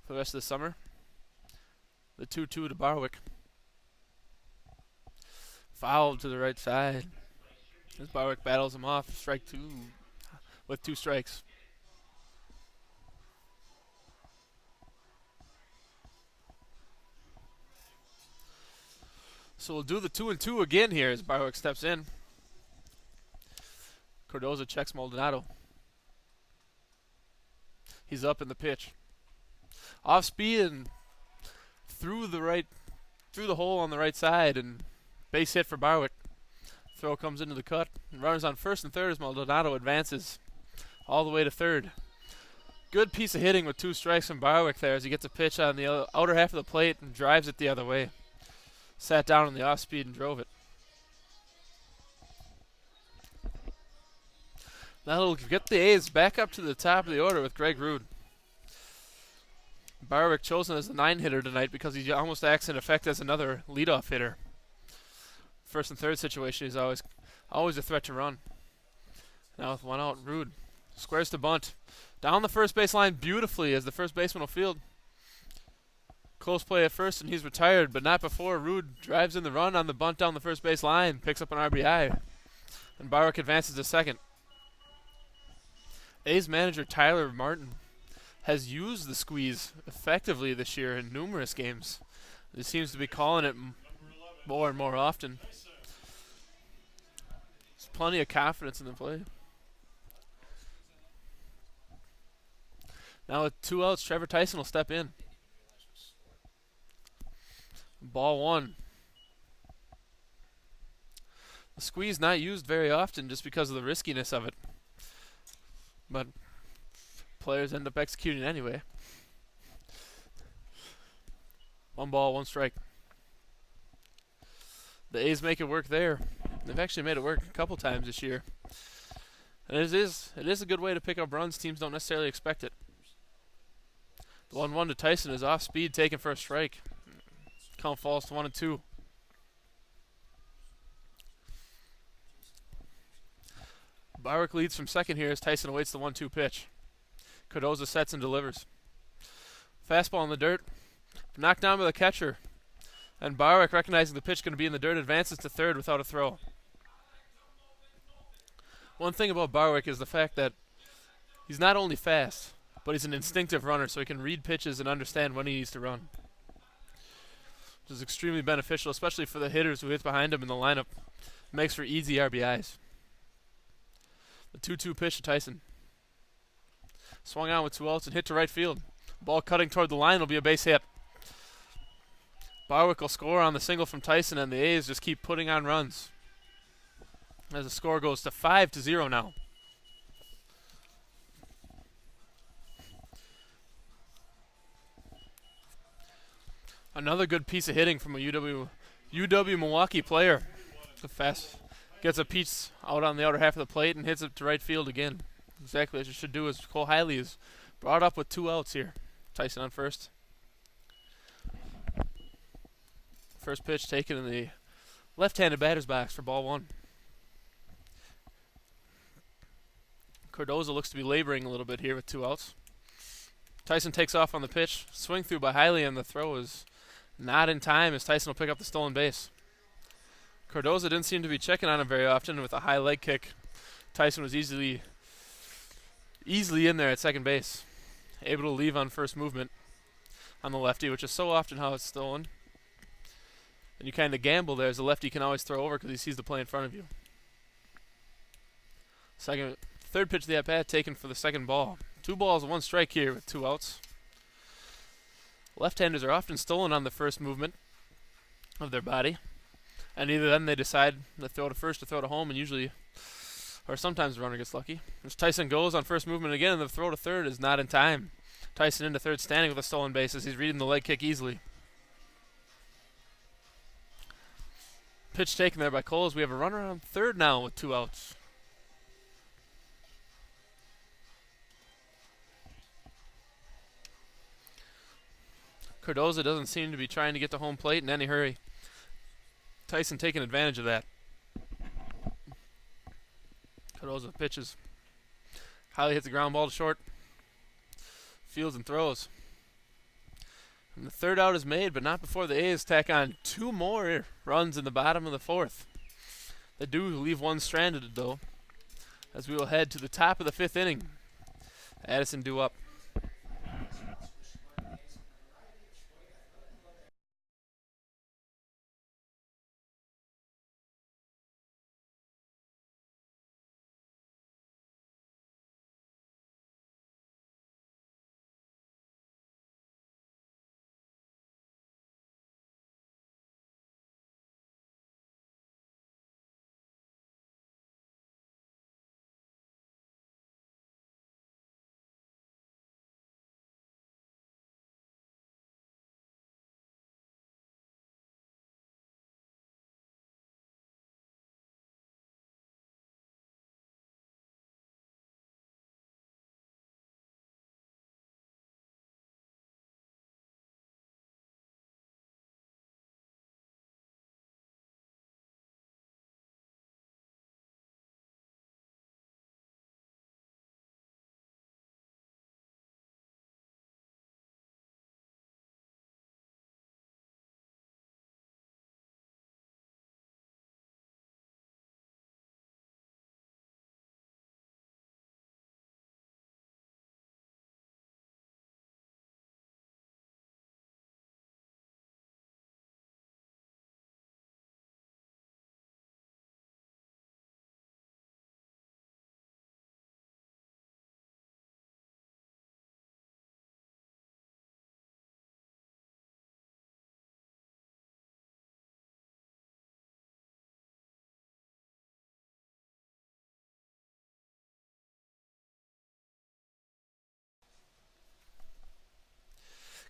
for the rest of the summer. The 2-2 to Barwick. Foul to the right side as Barwick battles him off. Strike 2 with 2 strikes. So we'll do the 2-2 again here as Barwick steps in. Cardoza checks Maldonado. He's up in the pitch. Off speed and through the hole on the right side, and base hit for Barwick. Throw comes into the cut. And runners on first and third as Maldonado advances all the way to third. Good piece of hitting with 2 strikes from Barwick there as he gets a pitch on the outer half of the plate and drives it the other way. Sat down on the off speed and drove it. That'll get the A's back up to the top of the order with Greg Rude. Barwick chosen as the 9-hitter tonight because he almost acts in effect as another leadoff hitter. First and third situation, he's always a threat to run. Now with 1 out, Rude squares to bunt. Down the first base line beautifully as the first baseman will field. Close play at first and he's retired, but not before Rude drives in the run on the bunt down the first base line, picks up an RBI, and Barwick advances to second. A's manager Tyler Martin has used the squeeze effectively this year in numerous games. He seems to be calling it more and more often. There's plenty of confidence in the play. Now with 2 outs, Trevor Tyson will step in. Ball 1. The squeeze not used very often just because of the riskiness of it, but players end up executing anyway. 1 ball, 1 strike. The A's make it work there. They've actually made it work a couple times this year, and it is a good way to pick up runs teams don't necessarily expect it. The 1-1 to Tyson is off speed, taken for a strike. Count falls to 1-2. Barwick leads from second here as Tyson awaits the 1-2 pitch. Cardoza sets and delivers. Fastball in the dirt, knocked down by the catcher. And Barwick, recognizing the pitch going to be in the dirt, advances to third without a throw. One thing about Barwick is the fact that he's not only fast, but he's an instinctive runner, so he can read pitches and understand when he needs to run, which is extremely beneficial, especially for the hitters who hit behind him in the lineup. Makes for easy RBIs. The 2-2 pitch to Tyson. Swung out with 2 outs and hit to right field. Ball cutting toward the line will be a base hit. Barwick will score on the single from Tyson, and the A's just keep putting on runs as the score goes to 5-0 now. Another good piece of hitting from a UW Milwaukee player. The fast gets a piece out on the outer half of the plate and hits it to right field again. Exactly as it should do, as Cole Hiley is brought up with 2 outs here. Tyson on first. First pitch taken in the left-handed batter's box for ball 1. Cardoza looks to be laboring a little bit here with 2 outs. Tyson takes off on the pitch. Swing through by Hiley, and the throw is not in time as Tyson will pick up the stolen base. Cardoza didn't seem to be checking on him very often, and with a high leg kick, Tyson was easily in there at second base, able to leave on first movement on the lefty, which is so often how it's stolen. And you kind of gamble there, as the lefty can always throw over because he sees the play in front of you. Third pitch of the at-bat taken for the second ball. 2 balls and 1 strike here with 2 outs. Left-handers are often stolen on the first movement of their body, and either then they decide to throw to first or throw to home, and usually, or sometimes the runner gets lucky. As Tyson goes on first movement again, and the throw to third is not in time. Tyson into third, standing with a stolen base as he's reading the leg kick easily. Pitch taken there by Cole as we have a runner on third now with 2 outs. Cardoza doesn't seem to be trying to get to home plate in any hurry. Tyson taking advantage of that. Cardoza pitches. Highly hits the ground ball to short. Fields and throws. And the third out is made, but not before the A's tack on 2 more runs in the bottom of the 4th. They do leave 1 stranded, though, as we will head to the top of the 5th inning. Addison due up.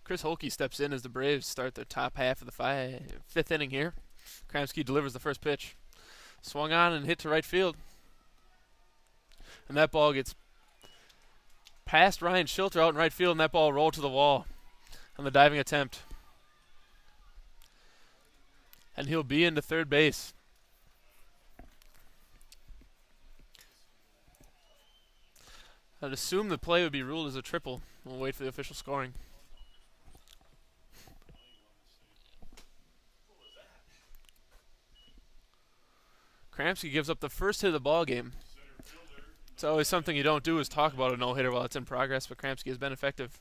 Chris Holke steps in as the Braves start their top half of the 5th inning here. Kramski delivers the first pitch. Swung on and hit to right field. And that ball gets past Ryan Schilter out in right field, and that ball rolled to the wall on the diving attempt. And he'll be into third base. I'd assume the play would be ruled as a triple. We'll wait for the official scoring. Kramski gives up the first hit of the ball game. It's always something you don't do is talk about a no-hitter while it's in progress, but Kramski has been effective.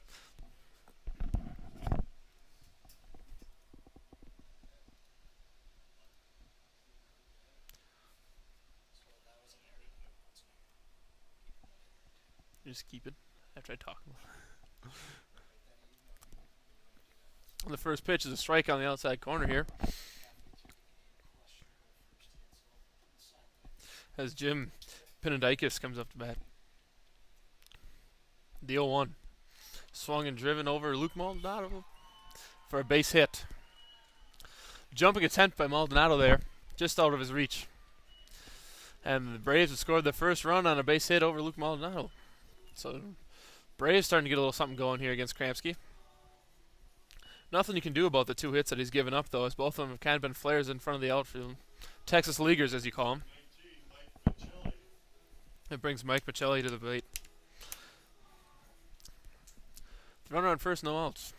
Just keep it after I talk. The first pitch is a strike on the outside corner here. As Jim Pinadikis comes up to bat. The 0-1. Swung and driven over Luke Maldonado for a base hit. Jumping attempt by Maldonado there, just out of his reach. And the Braves have scored their first run on a base hit over Luke Maldonado. So Braves starting to get a little something going here against Kramski. Nothing you can do about the 2 hits that he's given up, though, as both of them have kind of been flares in front of the outfield. Texas Leaguers, as you call them. It brings Mike Michelli to the plate. Runner on first, no outs.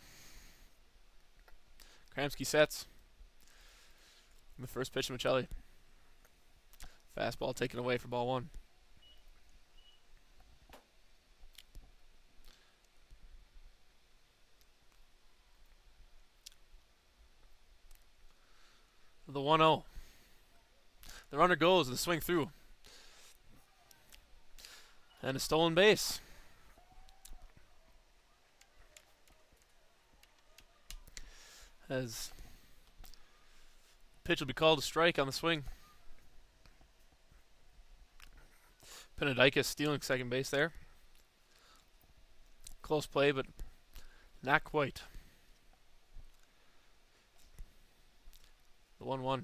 Kramski sets. The first pitch to Michelli. Fastball taken away for ball 1. The 1-0. The runner goes, the swing through. And a stolen base. as pitch will be called a strike on the swing. Penadikis stealing second base there. Close play, but not quite. The 1-1.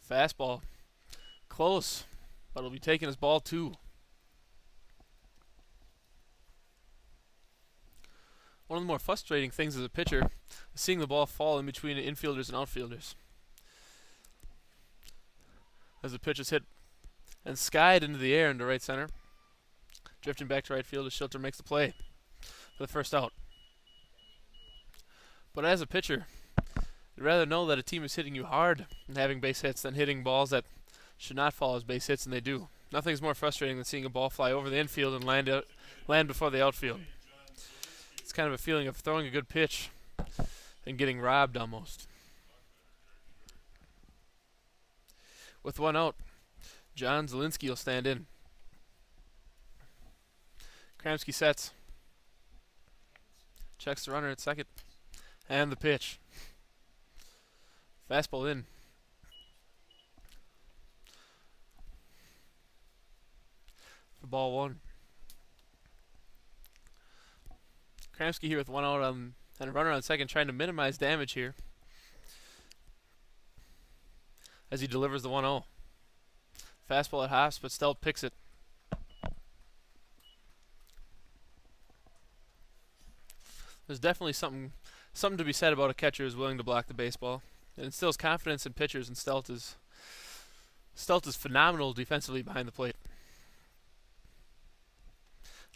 Fastball. Close, but it'll be taken as ball 2. One of the more frustrating things as a pitcher is seeing the ball fall in between infielders and outfielders. As the pitch is hit and skied into the air into right center. Drifting back to right field as Shilter makes the play for the first out. But as a pitcher, you'd rather know that a team is hitting you hard and having base hits than hitting balls that should not fall as base hits, and they do. Nothing's more frustrating than seeing a ball fly over the infield and land before the outfield. It's kind of a feeling of throwing a good pitch and getting robbed almost. With 1 out, John Zielinski will stand in. Kramski sets. Checks the runner at second. And the pitch. Fastball in. For ball 1. Kramski here with 1 out and a runner on second, trying to minimize damage here as he delivers the 1-0. Fastball at hops, but Stelt picks it. There's definitely something to be said about a catcher who's willing to block the baseball. It instills confidence in pitchers, and Stelt is phenomenal defensively behind the plate.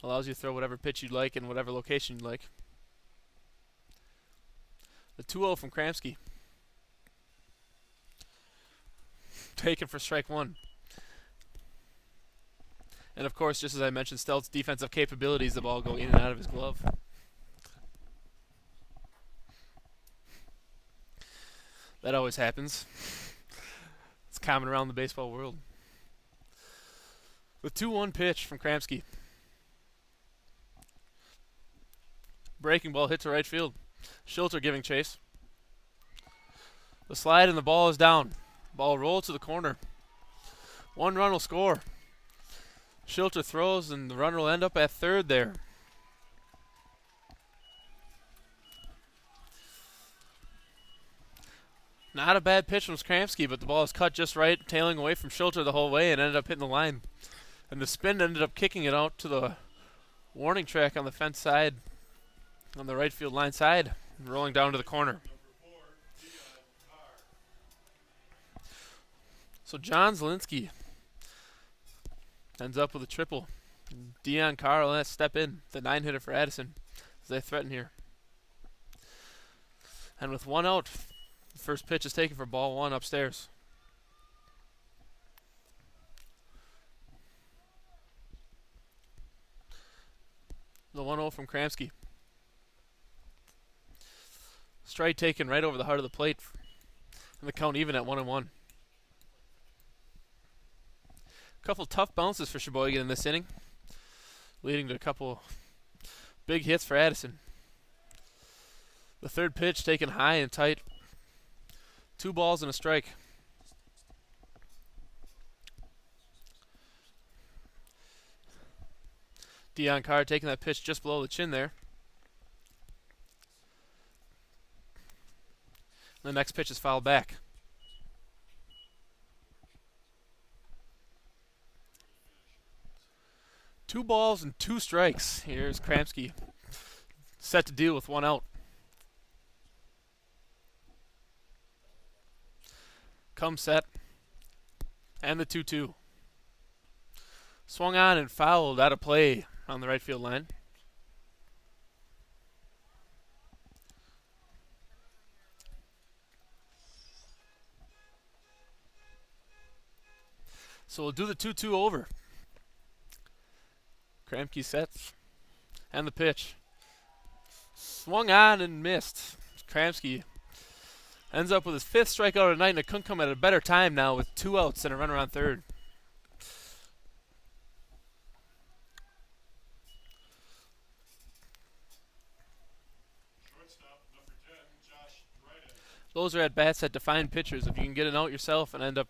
Allows you to throw whatever pitch you'd like in whatever location you'd like. The 2-0 from Kramski. Taken for strike 1. And of course, just as I mentioned, Stelt's defensive capabilities, the ball go in and out of his glove. That always happens. It's common around the baseball world. The 2-1 pitch from Kramski. Breaking ball hit to right field. Shilter giving chase. The slide and the ball is down. Ball rolled to the corner. 1 run will score. Shilter throws and the runner will end up at third there. Not a bad pitch from Kramski, but the ball is cut just right, tailing away from Shilter the whole way and ended up hitting the line. And the spin ended up kicking it out to the warning track on the fence side, on the right field line side, and rolling down to the corner. So John Zielinski ends up with a triple. Dion Carr will step in, the 9-hitter for Addison, as they threaten here. And with 1 out, the first pitch is taken for ball 1 upstairs. The 1-0 from Kramski. Strike taken right over the heart of the plate. And the count even at 1-1. A couple tough bounces for Sheboygan in this inning, leading to a couple big hits for Addison. The third pitch taken high and tight. 2 balls and a strike. Dion Carr taking that pitch just below the chin there. The next pitch is fouled back. Two balls and 2 strikes. Here's Kramski, set to deal with 1 out. Come set. And the 2-2. Swung on and fouled out of play on the right field line. So we'll do the 2-2 over. Kramski sets. And the pitch. Swung on and missed. Kramski ends up with his 5th strikeout of the night, and it couldn't come at a better time now with 2 outs and a runner on third. Shortstop, number Those are at bats that define pitchers. If you can get an out yourself and end up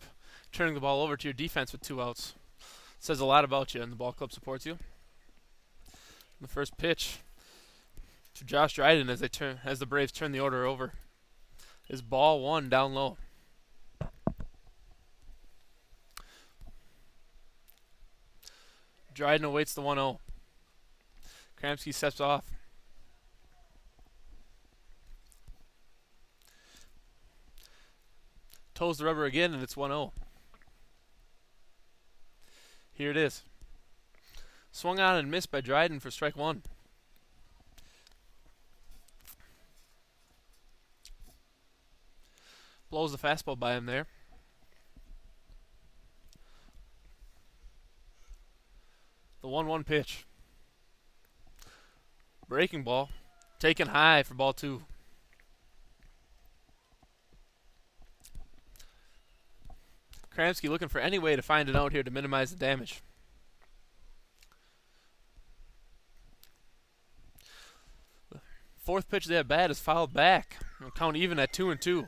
turning the ball over to your defense with 2 outs, it says a lot about you, and the ball club supports you. The first pitch to Josh Dryden as the Braves turn the order over is ball 1 down low. Dryden awaits the 1-0. Kramski steps off. Toes the rubber again, and it's 1-0. Here it is. Swung on and missed by Dryden for strike 1. Blows the fastball by him there. The 1-1 pitch. Breaking ball. Taken high for ball 2. Kramski looking for any way to find an out here to minimize the damage. The fourth pitch of that bat is fouled back. We'll count even at 2-2.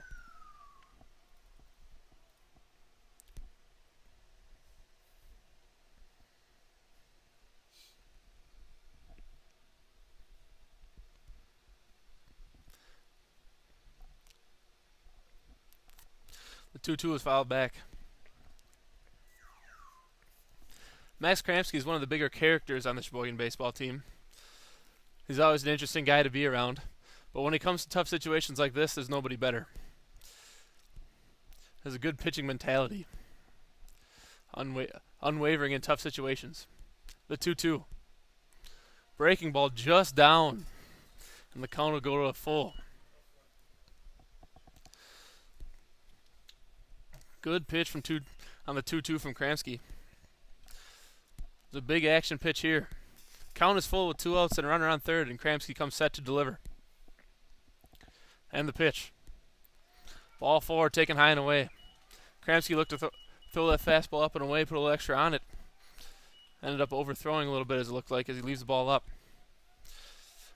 The 2-2 is fouled back. Max Kramski is one of the bigger characters on the Sheboygan baseball team. He's always an interesting guy to be around, but when it comes to tough situations like this, there's nobody better. Has a good pitching mentality. Unwavering in tough situations. The 2-2. Breaking ball just down, and the count will go to a full. Good pitch on the 2-2 from Kramski. It's a big action pitch here. Count is full with 2 outs and a runner on third, and Kramski comes set to deliver. And the pitch. Ball 4 taken high and away. Kramski looked to throw that fastball up and away, put a little extra on it. Ended up overthrowing a little bit as it looked like as he leaves the ball up.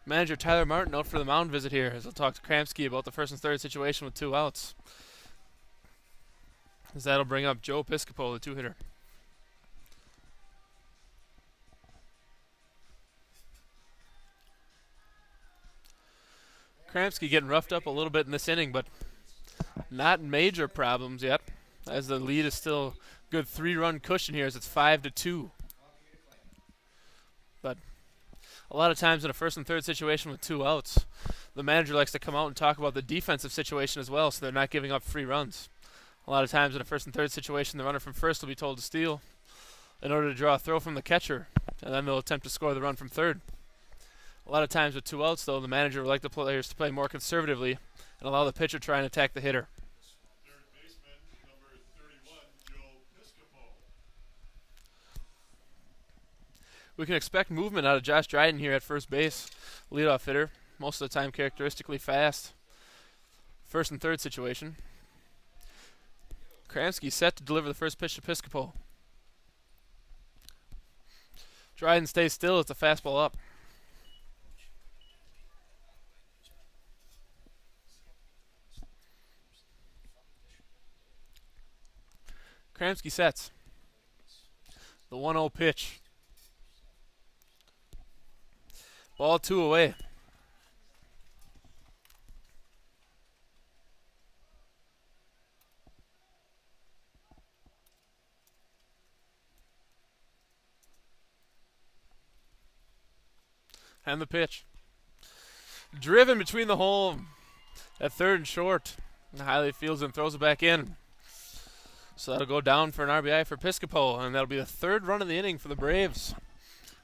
Manager Tyler Martin out for the mound visit here as he'll talk to Kramski about the first and third situation with 2 outs. As that'll bring up Joe Piscopo, the 2-hitter. Kramski getting roughed up a little bit in this inning, but not major problems yet, as the lead is still a good 3-run cushion here as it's 5-2. But a lot of times in a first and third situation with 2 outs, the manager likes to come out and talk about the defensive situation as well, so they're not giving up free runs. A lot of times in a first and third situation, the runner from first will be told to steal in order to draw a throw from the catcher, and then they'll attempt to score the run from third. A lot of times with 2 outs, though, the manager would like the players to play more conservatively and allow the pitcher to try and attack the hitter. Third baseman, number 31, Joe Piscopo. We can expect movement out of Josh Dryden here at first base. Leadoff hitter, most of the time characteristically fast. First and third situation. Kramski set to deliver the first pitch to Piscopo. Dryden stays still as the fastball up. Kramski sets. The 1-0 pitch. Ball 2 away. And the pitch. Driven between the hole at third and short. Hiley fields and throws it back in. So that'll go down for an RBI for Piscopo, and that'll be the 3rd run of the inning for the Braves.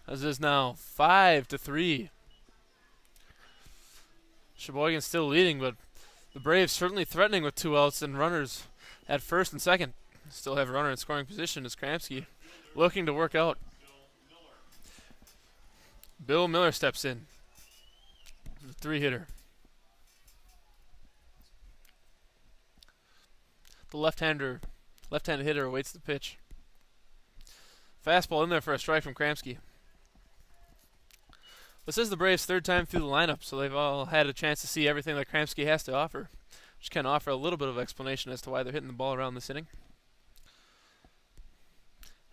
As it is now 5-3. Sheboygan still leading, but the Braves certainly threatening with 2 outs and runners at first and second. Still have a runner in scoring position as Kramski looking to work out. Bill Miller steps in. The 3-hitter. The left-handed hitter awaits the pitch. Fastball in there for a strike from Kramski. This is the Braves' 3rd time through the lineup, so they've all had a chance to see everything that Kramski has to offer. which can offer a little bit of explanation as to why they're hitting the ball around this inning.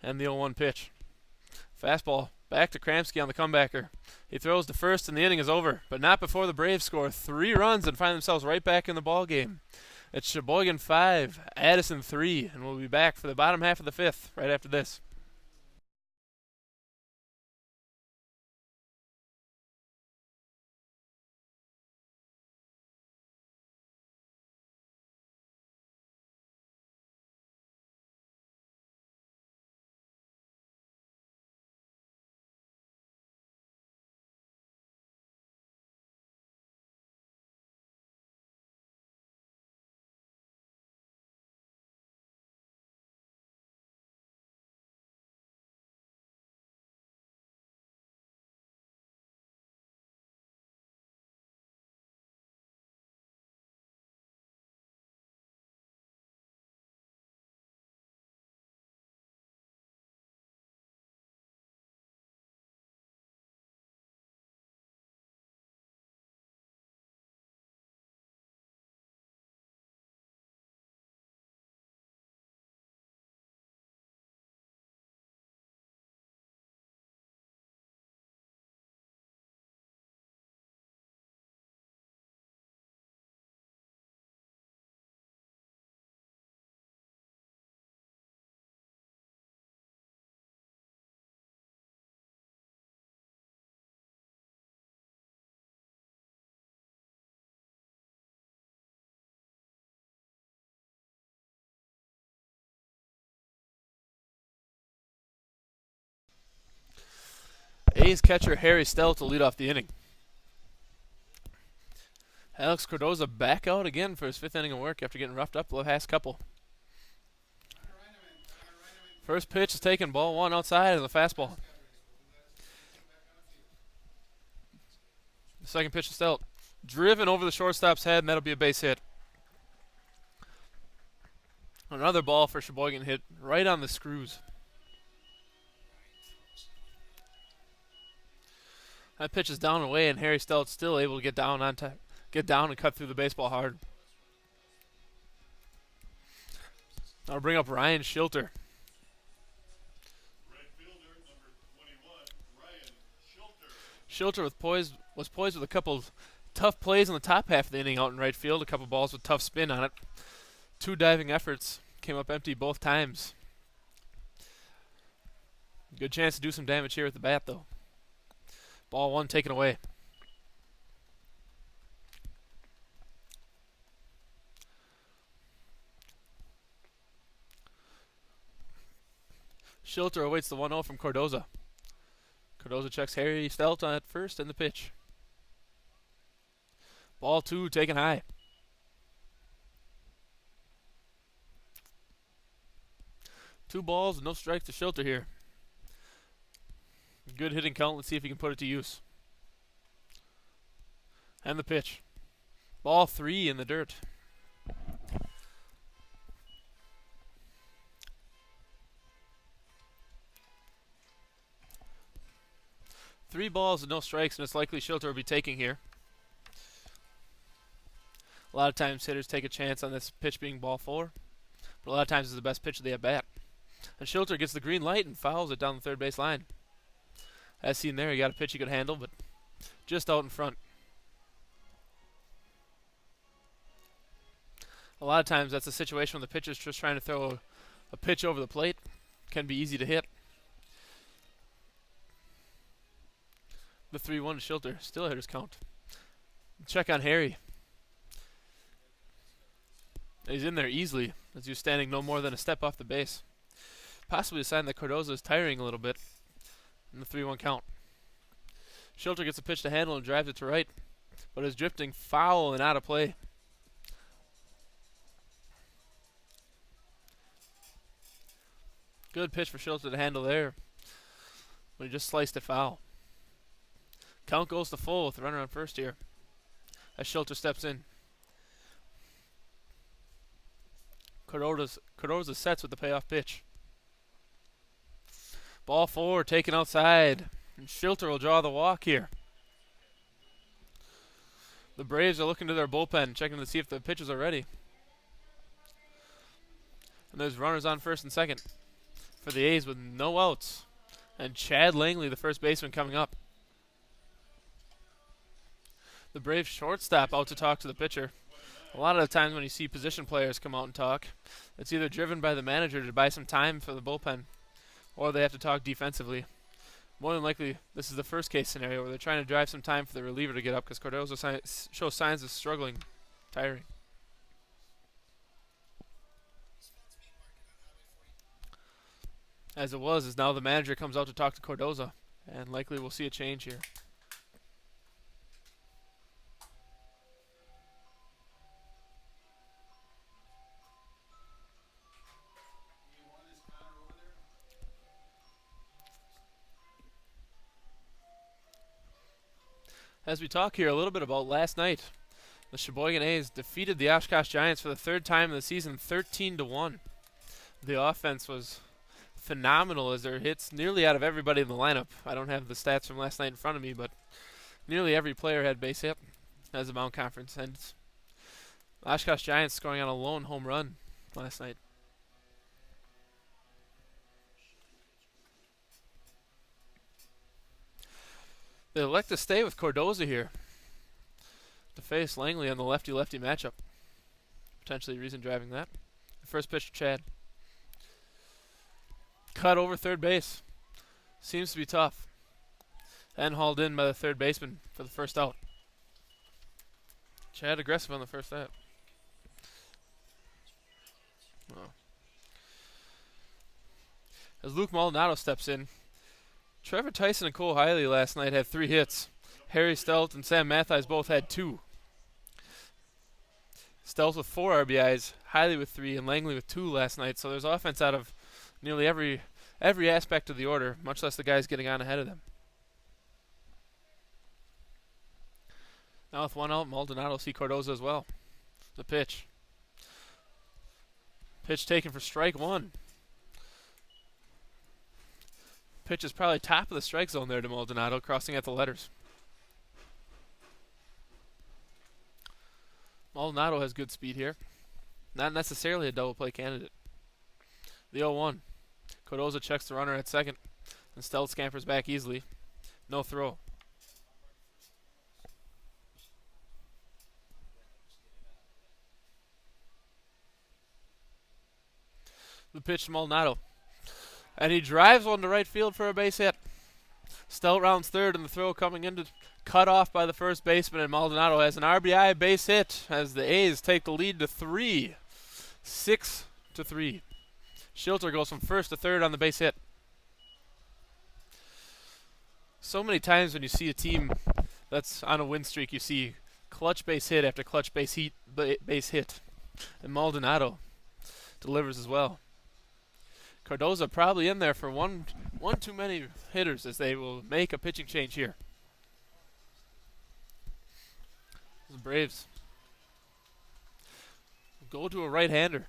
And the 0-1 pitch. Fastball back to Kramsky on the comebacker. He throws to first and the inning is over, but not before the Braves score 3 runs and find themselves right back in the ball game. It's Sheboygan 5, Addison 3, and we'll be back for the bottom half of the 5th right after this. A's catcher Harry Stelz will lead off the inning. Alex Cardoza back out again for his 5th inning of work after getting roughed up the last couple. First pitch is taken, ball 1 outside of the fastball. The second pitch is Stelz. Driven over the shortstop's head, and that'll be a base hit. Another ball for Sheboygan hit right on the screws. That pitch is down and away, and Harry Stelz still able to get down and cut through the baseball hard. I'll bring up Ryan Shilter. Right fielder, number 21, Ryan Shilter. Shilter was poised with a couple of tough plays in the top half of the inning out in right field. A couple balls with tough spin on it. 2 diving efforts came up empty both times. Good chance to do some damage here at the bat, though. Ball 1 taken away. Shilter awaits the 1-0 from Cardoza. Cardoza checks Harry Stelz at first and the pitch. Ball 2 taken high. Two balls, no strikes to Shilter here. Good hitting count. Let's see if he can put it to use. And the pitch. Ball 3 in the dirt. Three balls and no strikes, and it's likely Shilter will be taking here. A lot of times hitters take a chance on this pitch being ball 4, but a lot of times it's the best pitch of the at-bat. And Shilter gets the green light and fouls it down the third base line. As seen there, he got a pitch he could handle, but just out in front. A lot of times that's a situation when the pitcher's just trying to throw a pitch over the plate. Can be easy to hit. The 3-1 to Shilter. Still a hitter's count. Check on Harry. He's in there easily as he's standing no more than a step off the base. Possibly a sign that Cardoza is tiring a little bit in the 3-1 count. Shilter gets a pitch to handle and drives it to right, but is drifting foul and out of play. Good pitch for Shilter to handle there, but he just sliced it foul. Count goes to full with the runner on first here as Shilter steps in. Cardoza sets with the payoff pitch. Ball 4 taken outside, and Shilter will draw the walk here. The Braves are looking to their bullpen, checking to see if the pitchers are ready. And there's runners on first and second for the A's with no outs. And Chad Langley, the first baseman, coming up. The Braves shortstop out to talk to the pitcher. A lot of the times when you see position players come out and talk, it's either driven by the manager to buy some time for the bullpen, or they have to talk defensively. More than likely, this is the first case scenario where they're trying to drive some time for the reliever to get up because Cardozo shows signs of struggling, tiring. As it was, as now the manager comes out to talk to Cardozo, and likely we'll see a change here. As we talk here a little bit about last night, the Sheboygan A's defeated the Oshkosh Giants for the third time in the season, 13-1. The offense was phenomenal as there were hits nearly out of everybody in the lineup. I don't have the stats from last night in front of me, but nearly every player had base hit as the Mount Conference ends. Oshkosh Giants scoring on a lone home run last night. They elect to stay with Cardozo here to face Langley on the lefty-lefty matchup. Potentially a reason driving that. The first pitch to Chad. Cut over third base. Seems to be tough. And hauled in by the third baseman for the first out. Chad aggressive on the first out. Oh. As Luke Maldonado steps in, Trevor Tyson and Cole Hiley last night had 3 hits. Harry Stelt and Sam Mattheis both had 2. Stelt with 4 RBIs, Hiley with 3, and Langley with 2 last night. So there's offense out of nearly every aspect of the order, much less the guys getting on ahead of them. Now with 1 out, Maldonado will see Cardozo as well. The pitch. Pitch taken for strike 1. Pitch is probably top of the strike zone there to Maldonado, crossing at the letters. Maldonado has good speed here. Not necessarily a double play candidate. The 0-1. Cardozo checks the runner at second, and Stelt scampers back easily. No throw. The pitch to Maldonado. And he drives one to right field for a base hit. Stelt rounds third, and the throw coming into cut off by the first baseman, and Maldonado has an RBI base hit as the A's take the lead to 3. 6-3. Schilter goes from first to third on the base hit. So many times when you see a team that's on a win streak, you see clutch base hit after clutch base hit. And Maldonado delivers as well. Cardozo probably in there for one too many hitters as they will make a pitching change here. The Braves go to a right-hander.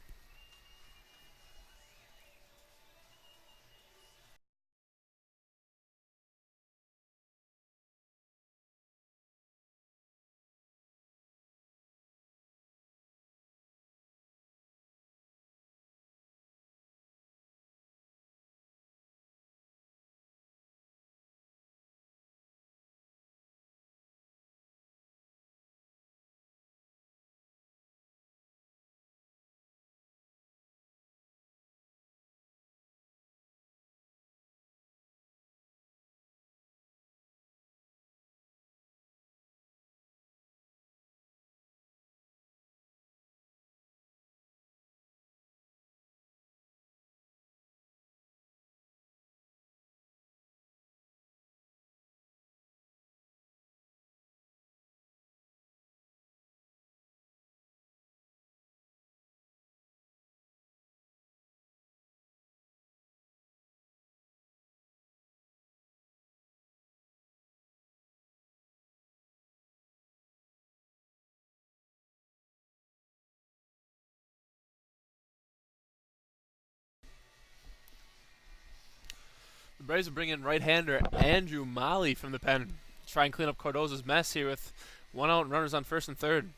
The Braves will bring in right-hander Andrew Molly from the pen. Try and clean up Cardozo's mess here with 1 out and runners on first and third.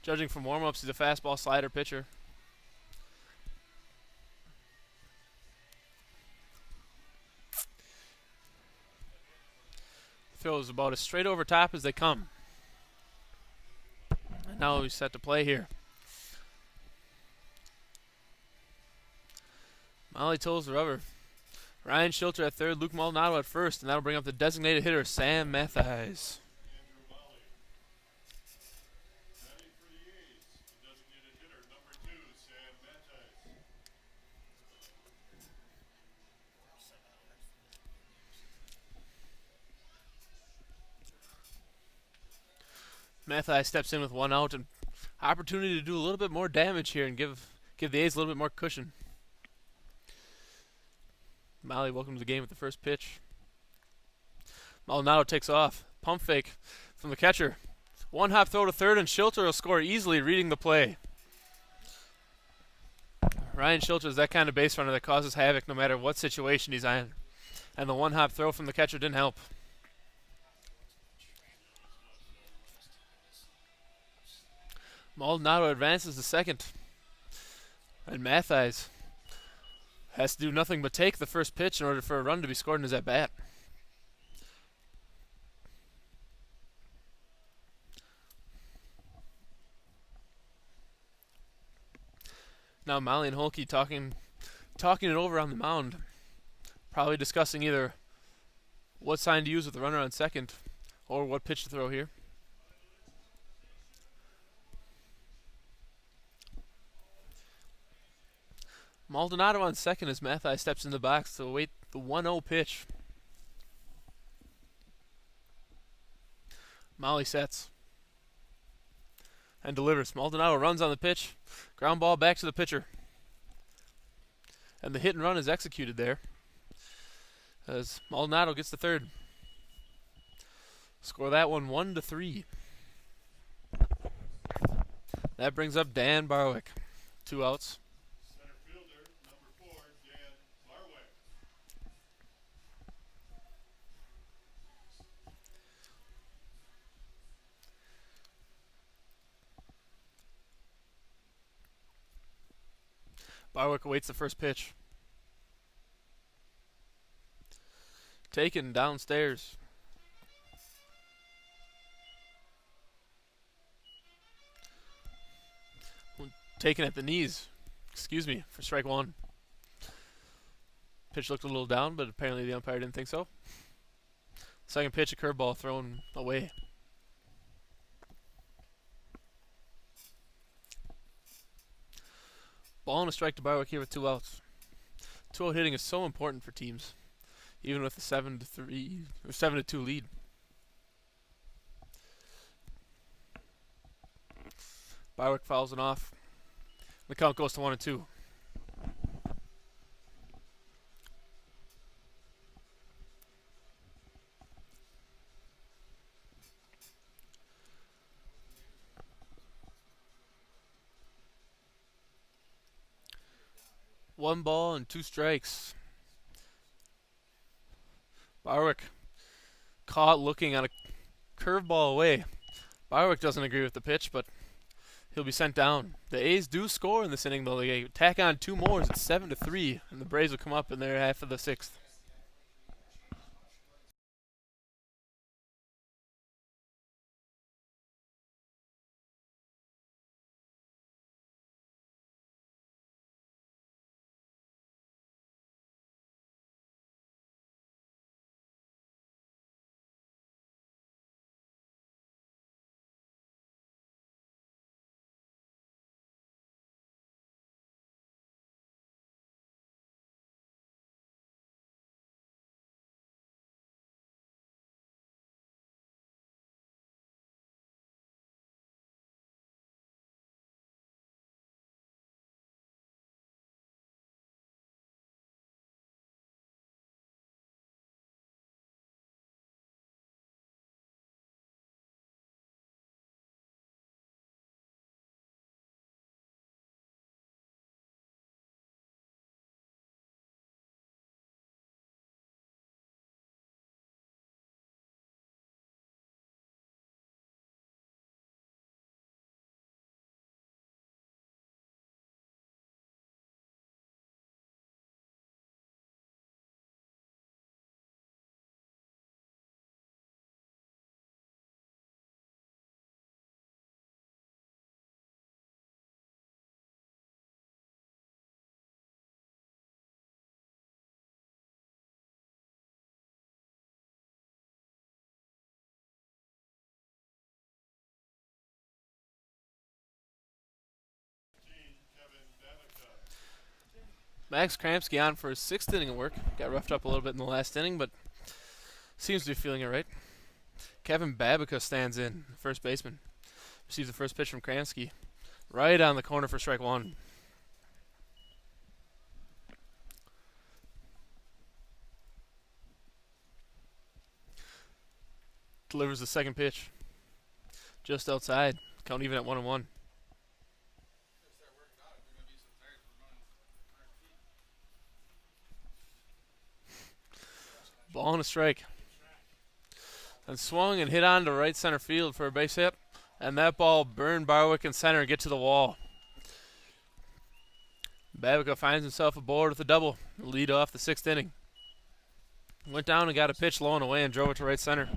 Judging from warm-ups, he's a fastball slider pitcher. Throws about as straight over top as they come. And now he's set to play here. Molly toes the rubber. Ryan Schilter at third, Luke Maldonado at first, and that'll bring up the designated hitter, Sam Mathies. Andrew Molly. Batting for the A's, the designated hitter, number 2, Sam Mathies. Mathies steps in with 1 out, and opportunity to do a little bit more damage here and give the A's a little bit more cushion. Molly, welcome to the game with the first pitch. Maldonado takes off. Pump fake from the catcher. 1-hop throw to third, and Schilter will score easily, reading the play. Ryan Schilter is that kind of base runner that causes havoc no matter what situation he's in. And the 1-hop throw from the catcher didn't help. Maldonado advances to second. And Mathies has to do nothing but take the first pitch in order for a run to be scored in his at-bat. Now Molly and Holke talking it over on the mound. Probably discussing either what sign to use with the runner on second or what pitch to throw here. Maldonado on second as Mathies steps in the box to await the 1-0 pitch. Molly sets and delivers. Maldonado runs on the pitch. Ground ball back to the pitcher. And the hit and run is executed there as Maldonado gets the third. Score that one 1-3. That brings up Dan Barwick. 2 outs. Center fielder, number 4, Dan Barwick. Barwick awaits the first pitch. Taken downstairs. Taken at the knees. Excuse me, for strike 1. Pitch looked a little down, but apparently the umpire didn't think so. Second pitch, a curveball thrown away. Ball and a strike to Barwick here with 2 outs. 2-out hitting is so important for teams, even with a 7-3 or 7-2 lead. Barwick fouls it off. The count goes to 1-2. One ball and 2 strikes. Barwick caught looking at a curveball away. Barwick doesn't agree with the pitch, but he'll be sent down. The A's do score in this inning, though. They tack on 2 more. It's 7-3, and the Braves will come up in their half of the 6th. Max Kramsky on for his 6th inning of work. Got roughed up a little bit in the last inning, but seems to be feeling it right. Kevin Babica stands in, first baseman. Receives the first pitch from Kramsky. Right on the corner for strike one. Delivers the second pitch. Just outside. Count even at 1-1. Ball and a strike. And swung and hit on to right center field for a base hit. And that ball burned Barwick in center and get to the wall. Babica finds himself aboard with a double. Lead off the 6th inning. Went down and got a pitch low and away and drove it to right center.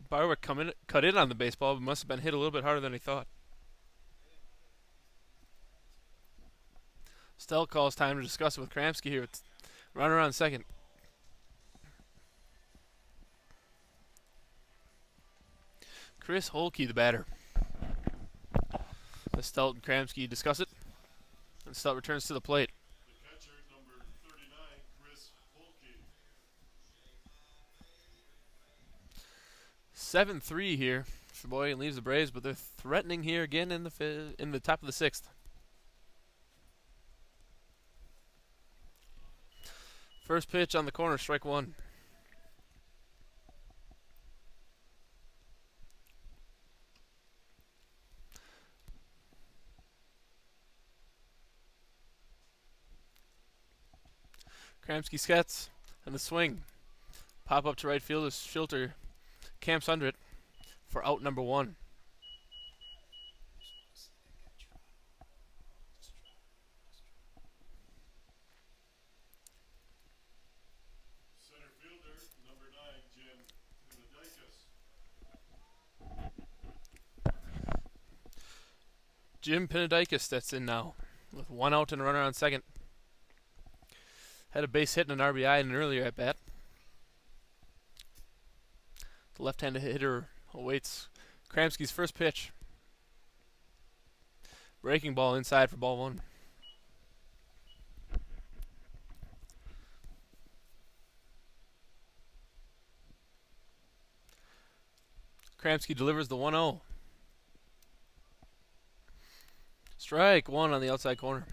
Barwick cut in on the baseball, but must have been hit a little bit harder than he thought. Stelt calls time to discuss it with Kramsky here. It's runner on second. Chris Holke, the batter. As Stelt and Kramsky discuss it, and Stelt returns to the plate. The catcher, number 39, Chris Holke. 7-3 here. Sheboygan leaves the Braves, but they're threatening here again in the top of the 6th. First pitch on the corner, strike one. Kramsky skets and the swing. Pop up to right field as Shilter camps under it for out number one. Center fielder, number 9, Jim Pinadikis. Jim Pinadikis steps in now with one out and a runner on second. Had a base hit and an RBI in an earlier at bat. The left-handed hitter awaits Kramsky's first pitch. Breaking ball inside for ball one. Kramsky delivers the 1-0. Strike one on the outside corner.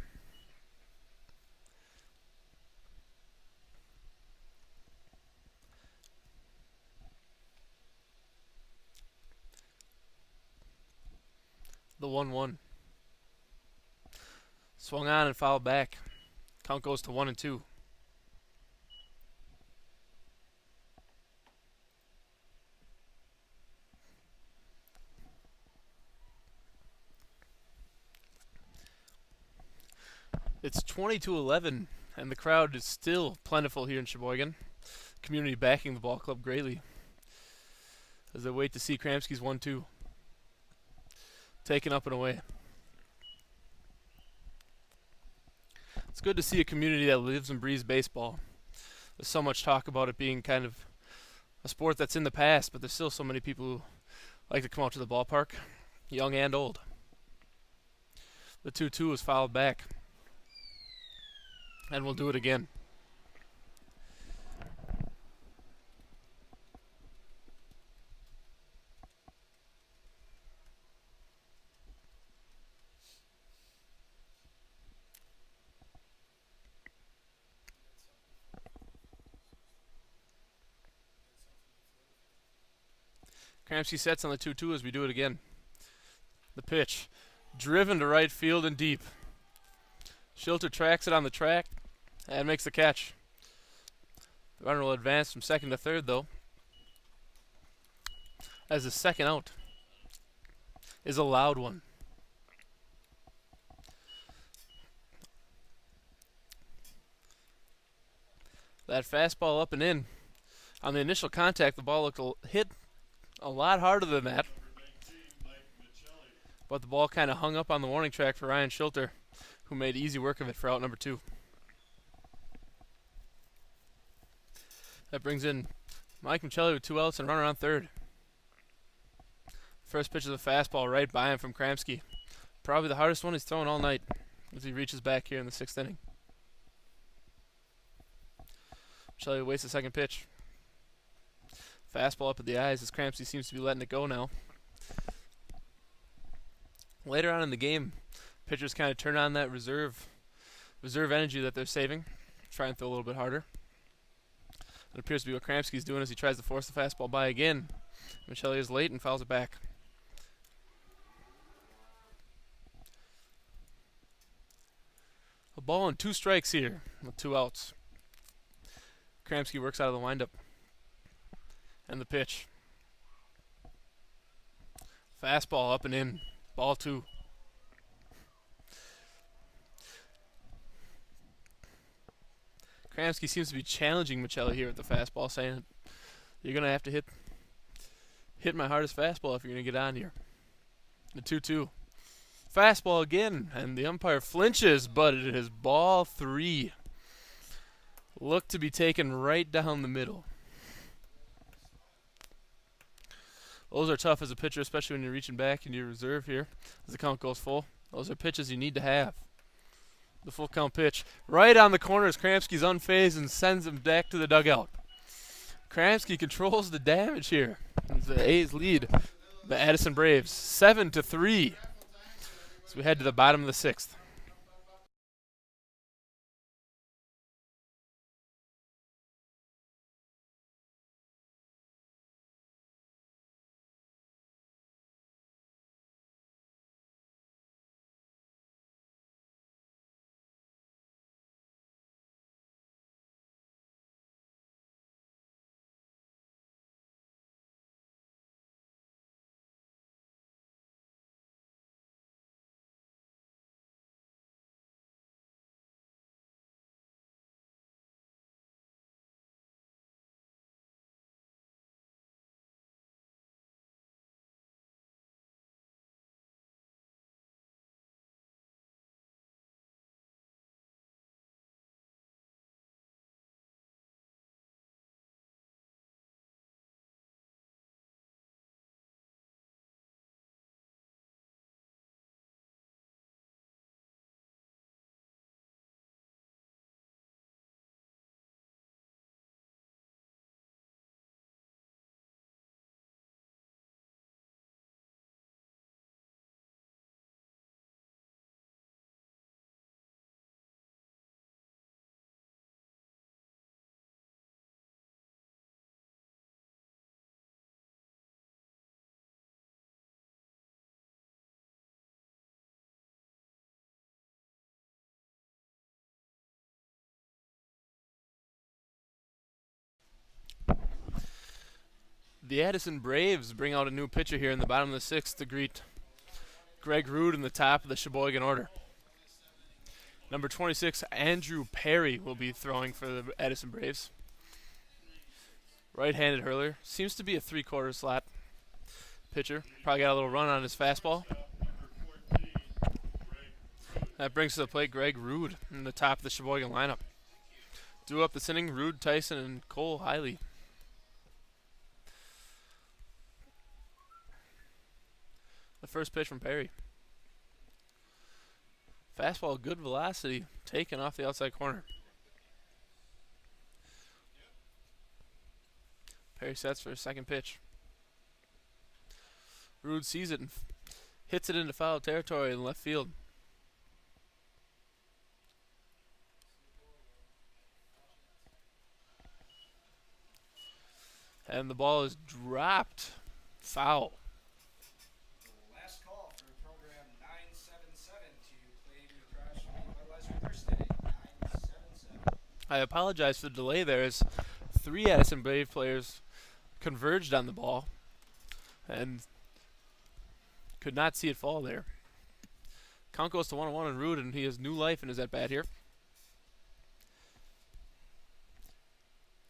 The 1-1. Swung on and fouled back. Count goes to 1-2. It's 20-11, and the crowd is still plentiful here in Sheboygan. Community backing the ball club greatly as they wait to see Kramsky's 1-2. Taken up and away. It's good to see a community that lives and breathes baseball. There's so much talk about it being kind of a sport that's in the past, but there's still so many people who like to come out to the ballpark, young and old. The 2-2 was fouled back. And we'll do it again. Kramsky sets on the 2-2 as we do it again. The pitch. Driven to right field and deep. Shilter tracks it on the track and makes the catch. The runner will advance from second to third, though, as the second out is a loud one. That fastball up and in. On the initial contact, the ball looked hit a lot harder than that. But the ball kind of hung up on the warning track for Ryan Shilter, who made easy work of it for out number 2. That brings in Mike Michelli with 2 outs and a runner on third. First pitch is a fastball right by him from Kramsky. Probably the hardest one he's thrown all night as he reaches back here in the 6th inning. Shelley waits the second pitch. Fastball up at the eyes as Crampsey seems to be letting it go now. Later on in the game, pitchers kind of turn on that reserve energy that they're saving. Try and throw a little bit harder. It appears to be what Crampsky's doing as he tries to force the fastball by again. Michelli is late and fouls it back. A ball and 2 strikes here with 2 outs. Crampsky works out of the windup. And the pitch. Fastball up and in. Ball 2. Crampsky seems to be challenging Michelli here with the fastball, saying you're going to have to hit my hardest fastball if you're going to get on here. The 2-2. Fastball again, and the umpire flinches, but it is ball 3. Look to be taken right down the middle. Those are tough as a pitcher, especially when you're reaching back in your reserve here as the count goes full. Those are pitches you need to have. The full count pitch right on the corner as Crampsky's unfazed and sends him back to the dugout. Crampsky controls the damage here as the A's lead the Addison Braves 7-3 as we head to the bottom of the 6th. The Addison Braves bring out a new pitcher here in the bottom of the 6th to greet Greg Rood in the top of the Sheboygan order. Number 26, Andrew Perry, will be throwing for the Addison Braves. Right-handed hurler. Seems to be a 3/4 slot pitcher. Probably got a little run on his fastball. That brings to the plate Greg Rood in the top of the Sheboygan lineup. Due up this inning, Rood, Tyson, and Cole Hiley. The first pitch from Perry. Fastball, good velocity, taken off the outside corner. Perry sets for his second pitch. Rood sees it and hits it into foul territory in left field. And the ball is dropped. Foul. Last call for program 977 to claim the crash Budweiser Thursday. 977. I apologize for the delay there as 3 Addison Brave players converged on the ball and could not see it fall there. Count goes to 1-1 on Rood, and he has new life in his at-bat here.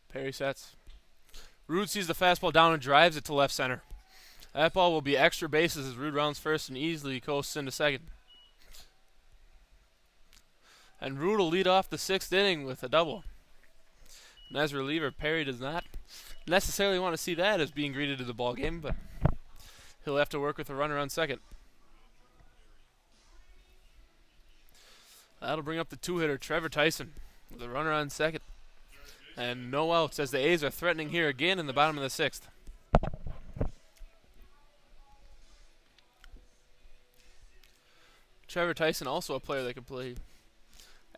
Perry sets. Rood sees the fastball down and drives it to left center. That ball will be extra bases as Rood rounds first and easily coasts into second. And Rood will lead off the 6th inning with a double. And as reliever, Perry does not necessarily want to see that as being greeted to the ball game, but he'll have to work with a runner on second. That'll bring up the two-hitter, Trevor Tyson, with a runner on second. And no outs as the A's are threatening here again in the bottom of the sixth. Trevor Tyson, also a player that can play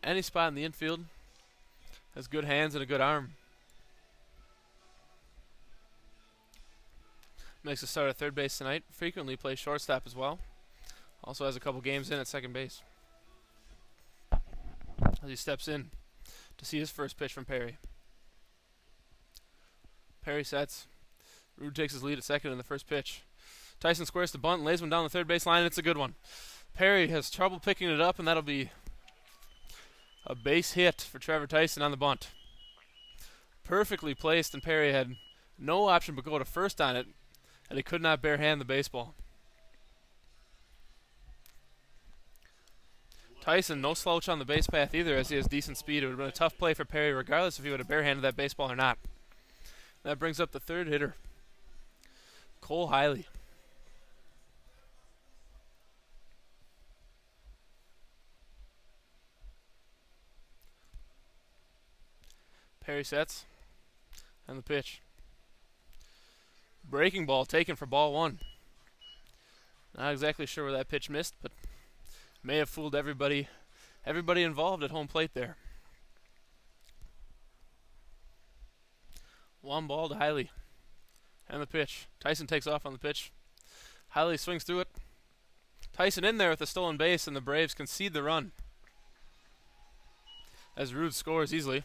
any spot in the infield. Has good hands and a good arm. Makes a start at third base tonight. Frequently plays shortstop as well. Also has a couple games in at second base. As he steps in to see his first pitch from Perry. Perry sets. Rude takes his lead at second in the first pitch. Tyson squares the bunt and lays one down the third base line, and it's a good one. Perry has trouble picking it up, and that'll be a base hit for Trevor Tyson on the bunt. Perfectly placed, and Perry had no option but go to first on it, and he could not barehand the baseball. Tyson, no slouch on the base path either, as he has decent speed. It would have been a tough play for Perry regardless if he would have barehanded that baseball or not. That brings up the third hitter, Cole Hiley. Perry sets, and the pitch. Breaking ball taken for ball one. Not exactly sure where that pitch missed, but may have fooled everybody involved at home plate there. One ball to Hiley. And the pitch. Tyson takes off on the pitch. Hiley swings through it. Tyson in there with the stolen base, and the Braves concede the run. As Rude scores easily.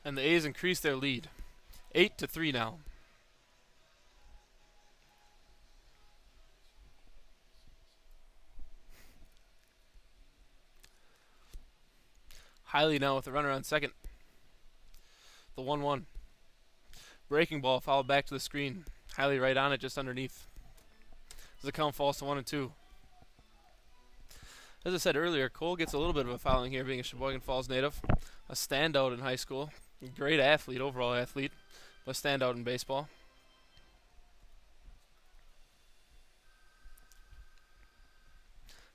And the A's increase their lead. 8-3 now. Hiley now with the runner on second. The 1-1. Breaking ball fouled back to the screen. Hiley right on it, just underneath. As the count falls to 1-2. As I said earlier, Cole gets a little bit of a fouling here, being a Sheboygan Falls native. A standout in high school. Great athlete, overall athlete, but standout in baseball.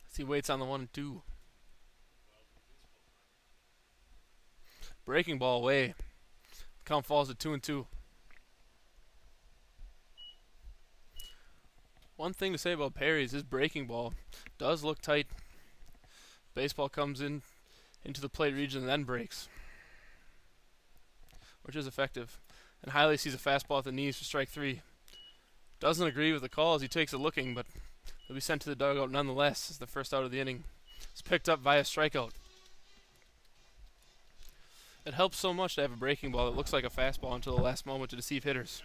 As he waits on the 1-2. Breaking ball away. Count falls to 2-2. One thing to say about Perry is his breaking ball does look tight. Baseball comes in into the plate region and then breaks, which is effective. And Hiley sees a fastball at the knees for strike three. Doesn't agree with the call as he takes a looking, but he'll be sent to the dugout nonetheless as the first out of the inning. It's picked up via strikeout. It helps so much to have a breaking ball that looks like a fastball until the last moment to deceive hitters.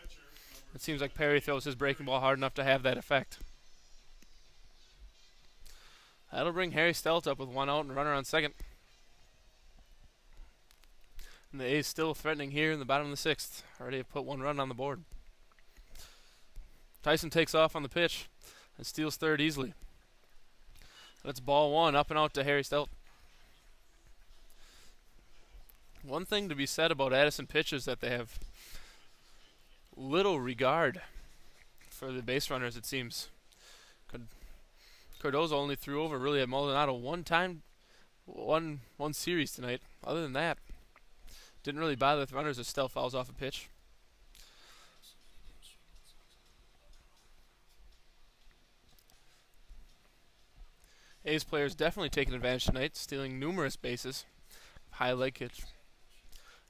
It seems like Perry throws his breaking ball hard enough to have that effect. That'll bring Harry Stelt up with one out and runner on second. And the A's still threatening here in the bottom of the sixth. Already have put one run on the board. Tyson takes off on the pitch and steals third easily. That's ball one, up and out to Harry Stelt. One thing to be said about Addison pitchers that they have little regard for the base runners, it seems. Cardozo only threw over really at Maldonado one time, one series tonight. Other than that, didn't really bother with runners as Stelt fouls off a pitch. A's players definitely taking advantage tonight, stealing numerous bases. High leg catch.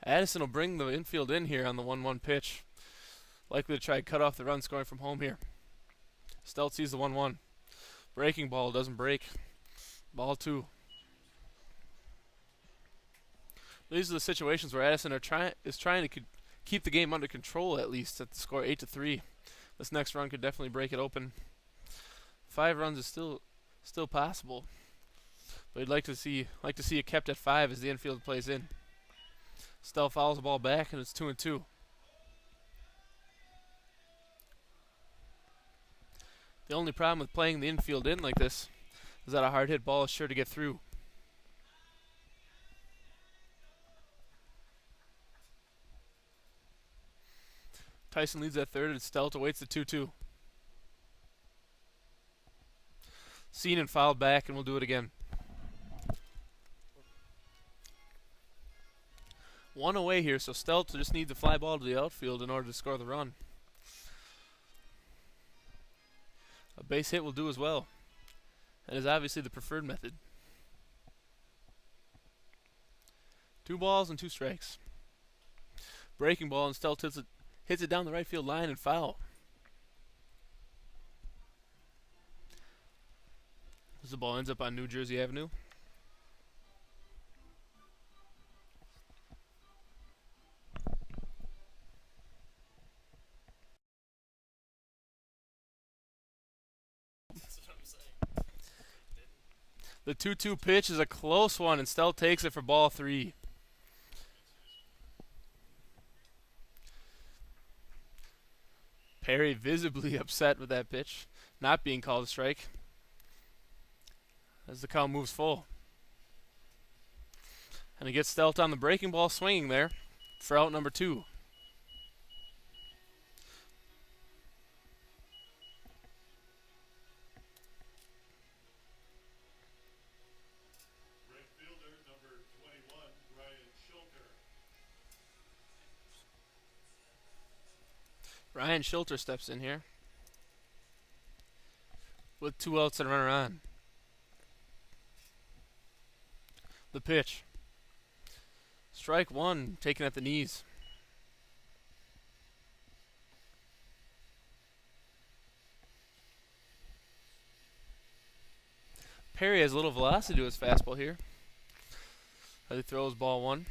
Addison will bring the infield in here on the 1-1 pitch. Likely to try to cut off the run scoring from home here. Stelt sees the 1-1. Breaking ball doesn't break. Ball two. These are the situations where Addison is trying to keep the game under control, at least at the score 8-3. This next run could definitely break it open. 5 runs is still possible, but you'd like to see it kept at 5 as the infield plays in. Stelt fouls the ball back, and it's 2-2. The only problem with playing the infield in like this is that a hard hit ball is sure to get through. Tyson leads at third, and Stelt awaits the 2-2. Seen and fouled back, and we'll do it again. 1 away here, so Stelt just need the fly ball to the outfield in order to score the run. A base hit will do as well. That is obviously the preferred method. 2 balls and 2 strikes. Breaking ball, and Stelt hits it down the right field line and foul. As the ball ends up on New Jersey Avenue. The 2-2 pitch is a close one, and Stelt takes it for ball 3. Perry visibly upset with that pitch not being called a strike as the count moves full. And he gets Stelt on the breaking ball swinging there for out number 2. Right fielder, number 21, Ryan Schulter. Ryan Schulter steps in here with 2 outs and a runner on. The pitch. Strike 1, taken at the knees. Perry has a little velocity to his fastball here as he throws ball 1.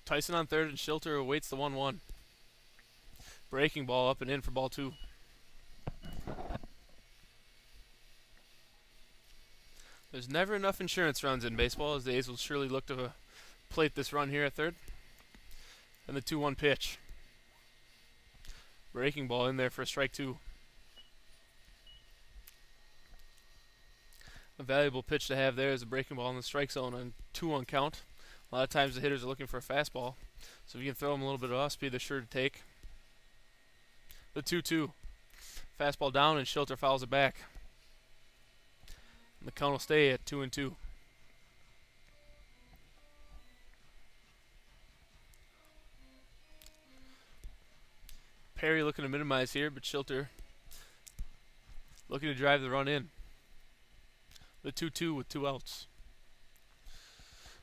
Tyson on third, and Schulter awaits the 1-1. Breaking ball up and in for ball 2. There's never enough insurance runs in baseball, as the A's will surely look to plate this run here at third. And the 2-1 pitch. Breaking ball in there for strike 2. A valuable pitch to have there is a breaking ball in the strike zone on 2-1 count. A lot of times the hitters are looking for a fastball, so if you can throw them a little bit of off speed, they're sure to take. The 2-2. Fastball down, and Schulter fouls it back. And the count will stay at 2-2. Perry looking to minimize here, but Schulter looking to drive the run in. The 2-2 with 2 outs.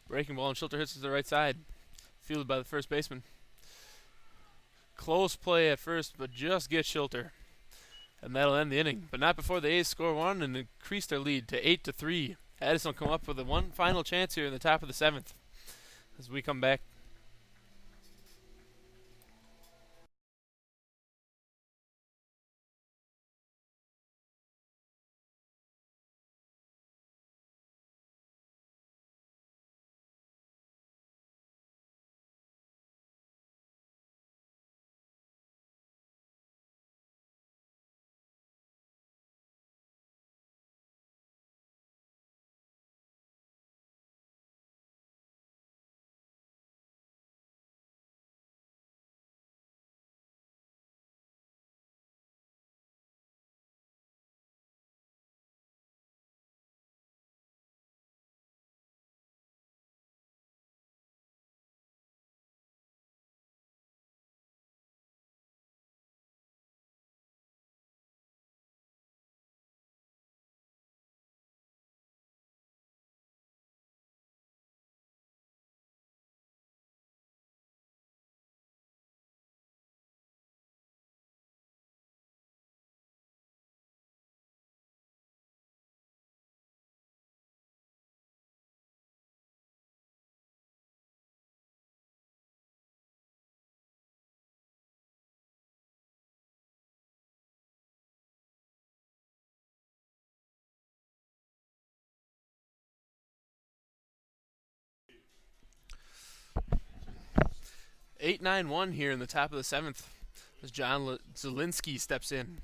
Breaking ball, and Schulter hits to the right side. Fielded by the first baseman. Close play at first, but just gets Schulter. And that'll end the inning. But not before the A's score 1 and increase their lead to 8-3. Addison will come up with a 1 final chance here in the top of the 7th as we come back. Eight 9-1 here in the top of the 7th as John Zielinski steps in.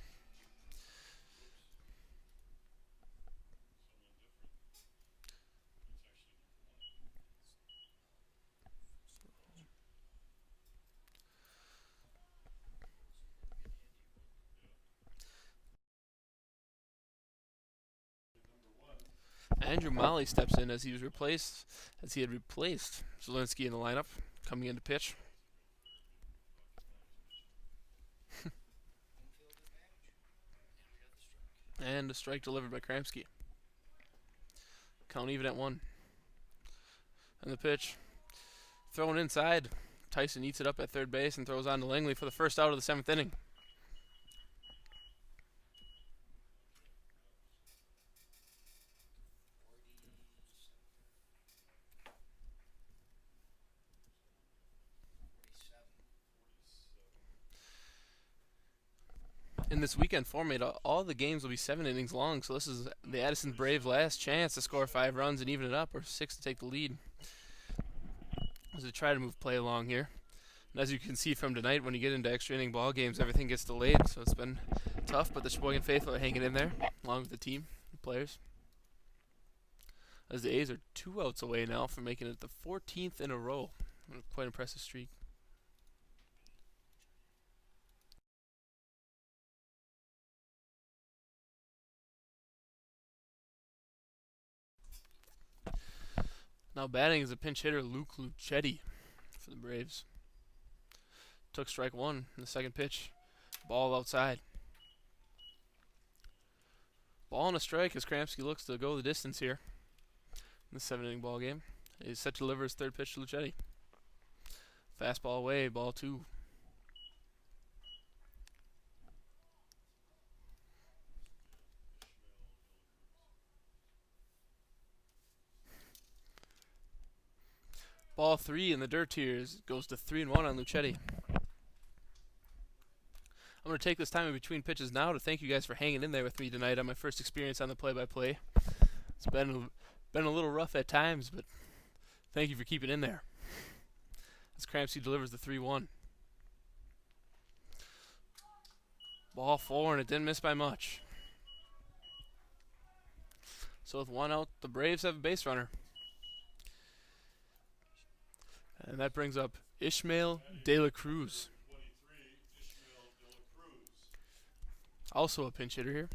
Andrew Molly steps in as he had replaced Zielinski in the lineup, coming into pitch. And a strike delivered by Kramski. Count even at 1. And the pitch. Thrown inside. Tyson eats it up at third base and throws on to Langley for the first out of the 7th inning. In this weekend format, all the games will be 7 innings long, so this is the Addison Braves' last chance to score 5 runs and even it up, or 6 to take the lead, as they try to move play along here. And as you can see from tonight, when you get into extra inning ball games, everything gets delayed, so it's been tough, but the Sheboygan faithful are hanging in there, along with the team, the players. As the A's are 2 outs away now from making it the 14th in a row. Quite impressive streak. Now batting is a pinch hitter, Luke Lucetti, for the Braves. Took strike 1 in the second pitch. Ball outside. Ball and a strike as Kramski looks to go the distance here in the 7-inning ball game. He's set to deliver his third pitch to Lucetti. Fastball away, ball 2. Ball 3 in the dirt here goes to 3-1 on Lucetti. I'm going to take this time in between pitches now to thank you guys for hanging in there with me tonight on my first experience on the play-by-play. It's been a little rough at times, but thank you for keeping in there. As Kramski delivers the 3-1. Ball 4, and it didn't miss by much. So with 1 out, the Braves have a base runner. And that brings up Ishmael De La Cruz. Also a pinch hitter here.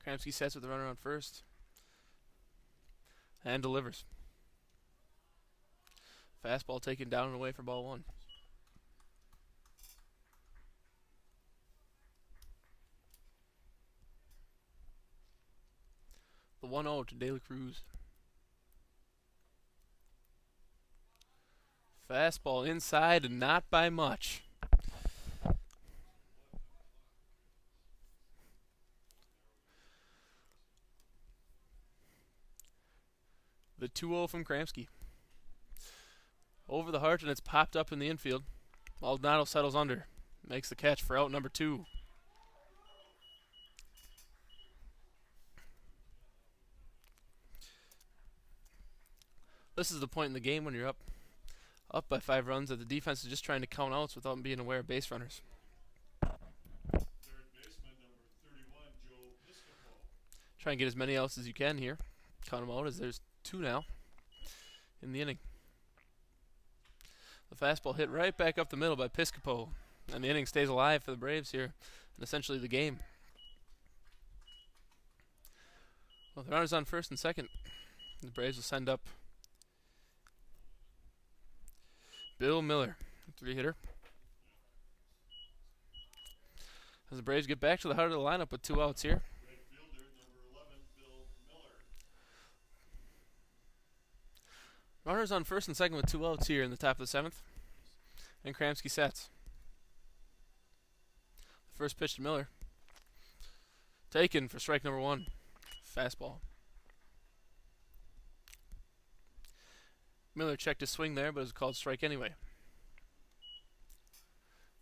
Kramski sets with the runner on first. And delivers. Fastball taken down and away for ball 1. The 1-0 to De La Cruz. Fastball inside and not by much. The 2-0 from Kramski. Over the heart, and it's popped up in the infield. Maldonado settles under. Makes the catch for out number 2. This is the point in the game when you're up by 5 runs that the defense is just trying to count outs without being aware of base runners. Third baseman, number 31, Joe Piscopo. Try and get as many outs as you can here. Count them out as there's 2 now in the inning. The fastball hit right back up the middle by Piscopo, and the inning stays alive for the Braves here, and essentially the game. Well, the runner's on first and second. The Braves will send up Bill Miller, 3-hitter. As the Braves get back to the heart of the lineup with 2 outs here. Right fielder, number 11, Bill Miller. Runners on first and second with 2 outs here in the top of the 7th. And Kramski sets. The first pitch to Miller. Taken for strike number 1. Fastball. Miller checked his swing there, but it was called strike anyway.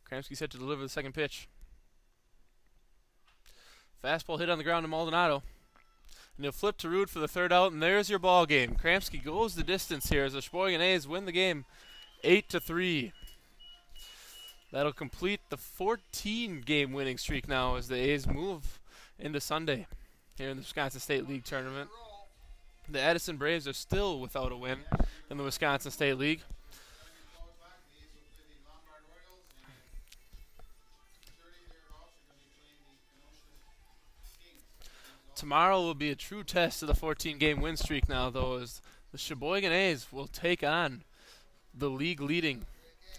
Kramski set to deliver the second pitch. Fastball hit on the ground to Maldonado. And he'll flip to Rude for the 3rd out, and there's your ball game. Kramski goes the distance here as the Sheboygan A's win the game 8-3. That'll complete the 14-game winning streak now as the A's move into Sunday here in the Wisconsin State League tournament. The Addison Braves are still without a win in the Wisconsin State League. Tomorrow will be a true test of the 14-game win streak now, though, as the Sheboygan A's will take on the league-leading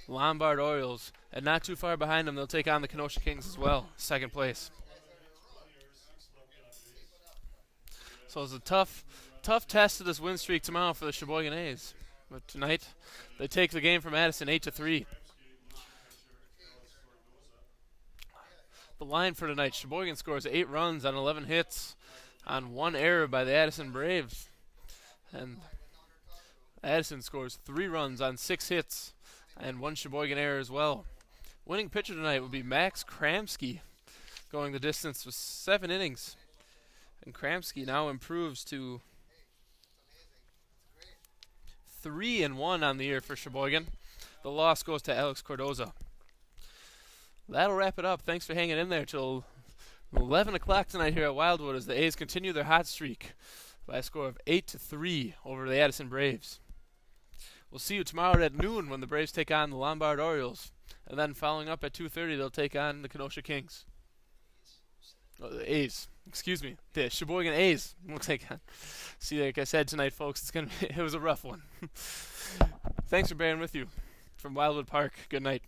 Lombard Orioles, and not too far behind them, they'll take on the Kenosha Kings as well, second place. So it's a tough test of this win streak tomorrow for the Sheboygan A's. But tonight, they take the game from Addison 8-3. The line for tonight: Sheboygan scores 8 runs on 11 hits on 1 error by the Addison Braves, and Addison scores 3 runs on 6 hits and 1 Sheboygan error as well. Winning pitcher tonight will be Max Kramsky, going the distance with 7 innings. And Kramsky now improves to 3-1 on the year for Sheboygan. The loss goes to Alex Cordoza. That'll wrap it up. Thanks for hanging in there till 11 o'clock tonight here at Wildwood as the A's continue their hot streak by a score of 8-3 over the Addison Braves. We'll see you tomorrow at noon when the Braves take on the Lombard Orioles. And then following up at 2:30, they'll take on the Kenosha Kings. Oh, the A's. Excuse me. The Sheboygan A's will take on. See, like I said tonight, folks, it was a rough one. Thanks for bearing with you. From Wildwood Park, good night.